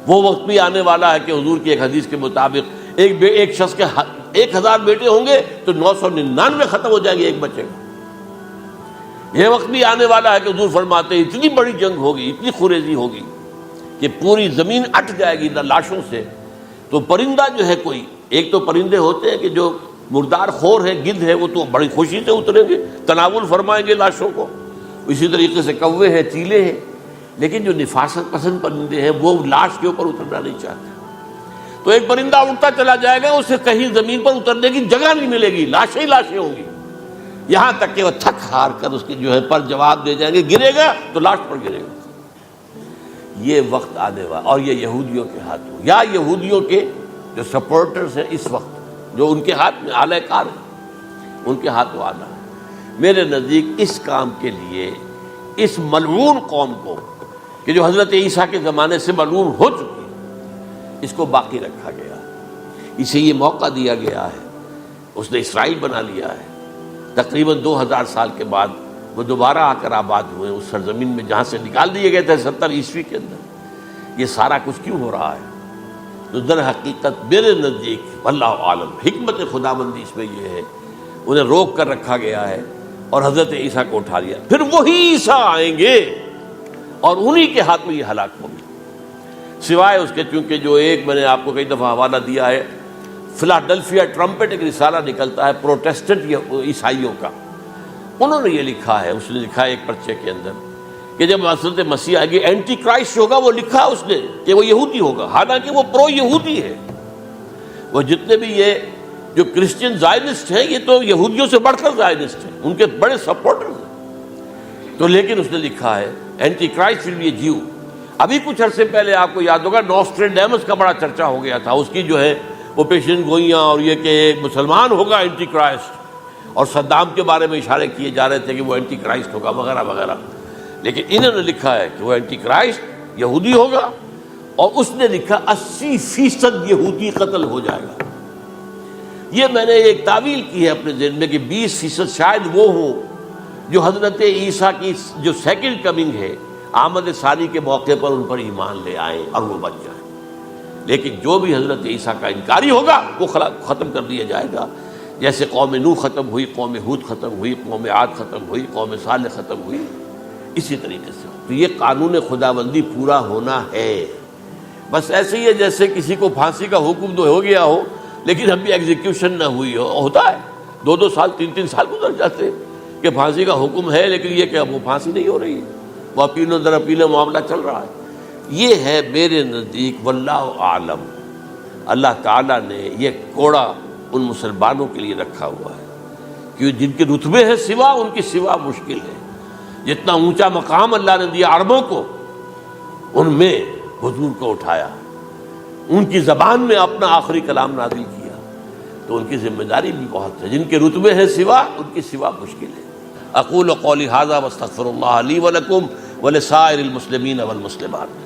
وہ وقت بھی آنے والا ہے کہ حضور کی ایک حدیث کے مطابق ایک شخص کے 1000 بیٹے ہوں گے تو 999 ختم ہو جائیں گے، ایک بچے گا۔ یہ وقت بھی آنے والا ہے کہ حضور فرماتے ہیں اتنی بڑی جنگ ہوگی، اتنی خوریزی ہوگی کہ پوری زمین اٹ جائے گی لاشوں سے۔ تو پرندہ جو ہے، کوئی ایک تو پرندے ہوتے ہیں کہ جو مردار خور ہے، گدھ ہے، وہ تو بڑی خوشی سے اتریں گے، تناول فرمائیں گے لاشوں کو۔ اسی طریقے سے کوے ہیں، چیلے ہیں، لیکن جو نفاست پسند پرندے ہیں وہ لاش کے اوپر اترنا نہیں چاہتے۔ تو ایک پرندہ اڑتا چلا جائے گا، اسے کہیں زمین پر اترنے کی جگہ نہیں ملے گی، لاشیں ہی لاشیں ہوں گی، یہاں تک کہ وہ تھک ہار کر اس کے جو ہے پر جواب دے جائیں گے، گرے گا تو لاش پر گرے گا۔ یہ وقت آنے والا، اور یہ یہودیوں کے ہاتھوں، یا یہودیوں کے جو سپورٹرز ہیں اس وقت، جو ان کے ہاتھ میں اعلی کار ہیں، ان کے ہاتھوں آنا ہے۔ میرے نزدیک اس کام کے لیے اس ملعون قوم کو، کہ جو حضرت عیسیٰ کے زمانے سے ملعون ہو چکی ہے، اس کو باقی رکھا گیا، اسے یہ موقع دیا گیا ہے۔ اس نے اسرائیل بنا لیا ہے، تقریباً 2000 سال کے بعد وہ دوبارہ آ کر آباد ہوئے اس سرزمین میں جہاں سے نکال دیے گئے تھے 70 عیسوی کے اندر۔ یہ سارا کچھ کیوں ہو رہا ہے؟ تو در حقیقت میرے نزدیک واللہ عالم حکمت خداوندی اس میں یہ ہے، انہیں روک کر رکھا گیا ہے اور حضرت عیسیٰ کو اٹھا لیا، پھر وہی عیسیٰ آئیں گے اور انہی کے ہاتھ میں یہ ہلاک ہوگی، سوائے اس کے چونکہ جو ایک میں نے آپ کو کئی دفعہ حوالہ دیا ہے، فلاڈلفیا ٹرمپٹ ایک رسالہ نکلتا ہے پروٹیسٹنٹ عیسائیوں کا، انہوں نے یہ لکھا ہے، اس نے لکھا ہے ایک پرچے کے اندر کہ جب حضرت مسیح آئے گی اینٹی کرائسٹ ہوگا، وہ لکھا اس نے کہ وہ یہودی ہوگا، حالانکہ وہ پرو یہودی ہے، وہ جتنے بھی یہ جو کرسچن زائنسٹ ہیں یہ تو یہودیوں سے بڑھ کر زائنسٹ ہیں، ان کے بڑے سپورٹرز ہیں، تو لیکن اس نے لکھا ہے اینٹی کرائسٹ ول بی اے جیو۔ ابھی کچھ عرصے پہلے آپ کو یاد ہوگا نوسٹریڈیمس کا بڑا چرچا ہو گیا تھا، اس کی جو ہے وہ پیشن گوئیاں اور یہ کہ ایک مسلمان ہوگا اینٹی کرائسٹ، اور صدام کے بارے میں اشارے کیے جا رہے تھے کہ وہ اینٹی کرائسٹ ہوگا وغیرہ وغیرہ، لیکن انہوں نے لکھا ہے کہ وہ اینٹی کرائسٹ یہودی ہوگا، اور اس نے لکھا 80% یہودی قتل ہو جائے گا۔ یہ میں نے ایک تعویل کی ہے اپنے ذہن میں کہ 20% شاید وہ ہوں جو حضرت عیسیٰ کی جو سیکنڈ کمنگ ہے آمد ثانی کے موقع پر ان پر ایمان لے آئیں اور وہ بچ جائیں، لیکن جو بھی حضرت عیسیٰ کا انکاری ہوگا وہ ختم کر دیا جائے گا، جیسے قوم نوح ختم ہوئی، قوم ہود ختم ہوئی، قوم عاد ختم ہوئی، قوم صالح ختم ہوئی، اسی طریقے سے۔ تو یہ قانون خداوندی پورا ہونا ہے، بس ایسے ہی ہے جیسے کسی کو پھانسی کا حکم تو ہو گیا ہو لیکن ابھی ایگزیکیوشن نہ ہوئی ہو، ہوتا ہے 2 سال 3 سال گزر جاتے کہ پھانسی کا حکم ہے لیکن یہ کہ اب وہ پھانسی نہیں ہو رہی ہے، وہ اپیلوں در اپیلوں معاملہ چل رہا ہے۔ یہ ہے میرے نزدیک واللہ عالم، اللہ تعالیٰ نے یہ کوڑا ان مسلمانوں کے لیے رکھا ہوا ہے کہ جن کے رتبے ہیں سوا، ان کی سوا مشکل ہے، جتنا اونچا مقام اللہ نے دیا عربوں کو، ان میں حضور کو اٹھایا، ان کی زبان میں اپنا آخری کلام نازل کیا، تو ان کی ذمہ داری بھی بہت ہے، جن کے رتبے ہیں سوا، ان کی سوا مشکل ہے۔ اقول قولی ھذا واستغفر اللہ لی ولکم ولسائر المسلمین والمسلمات۔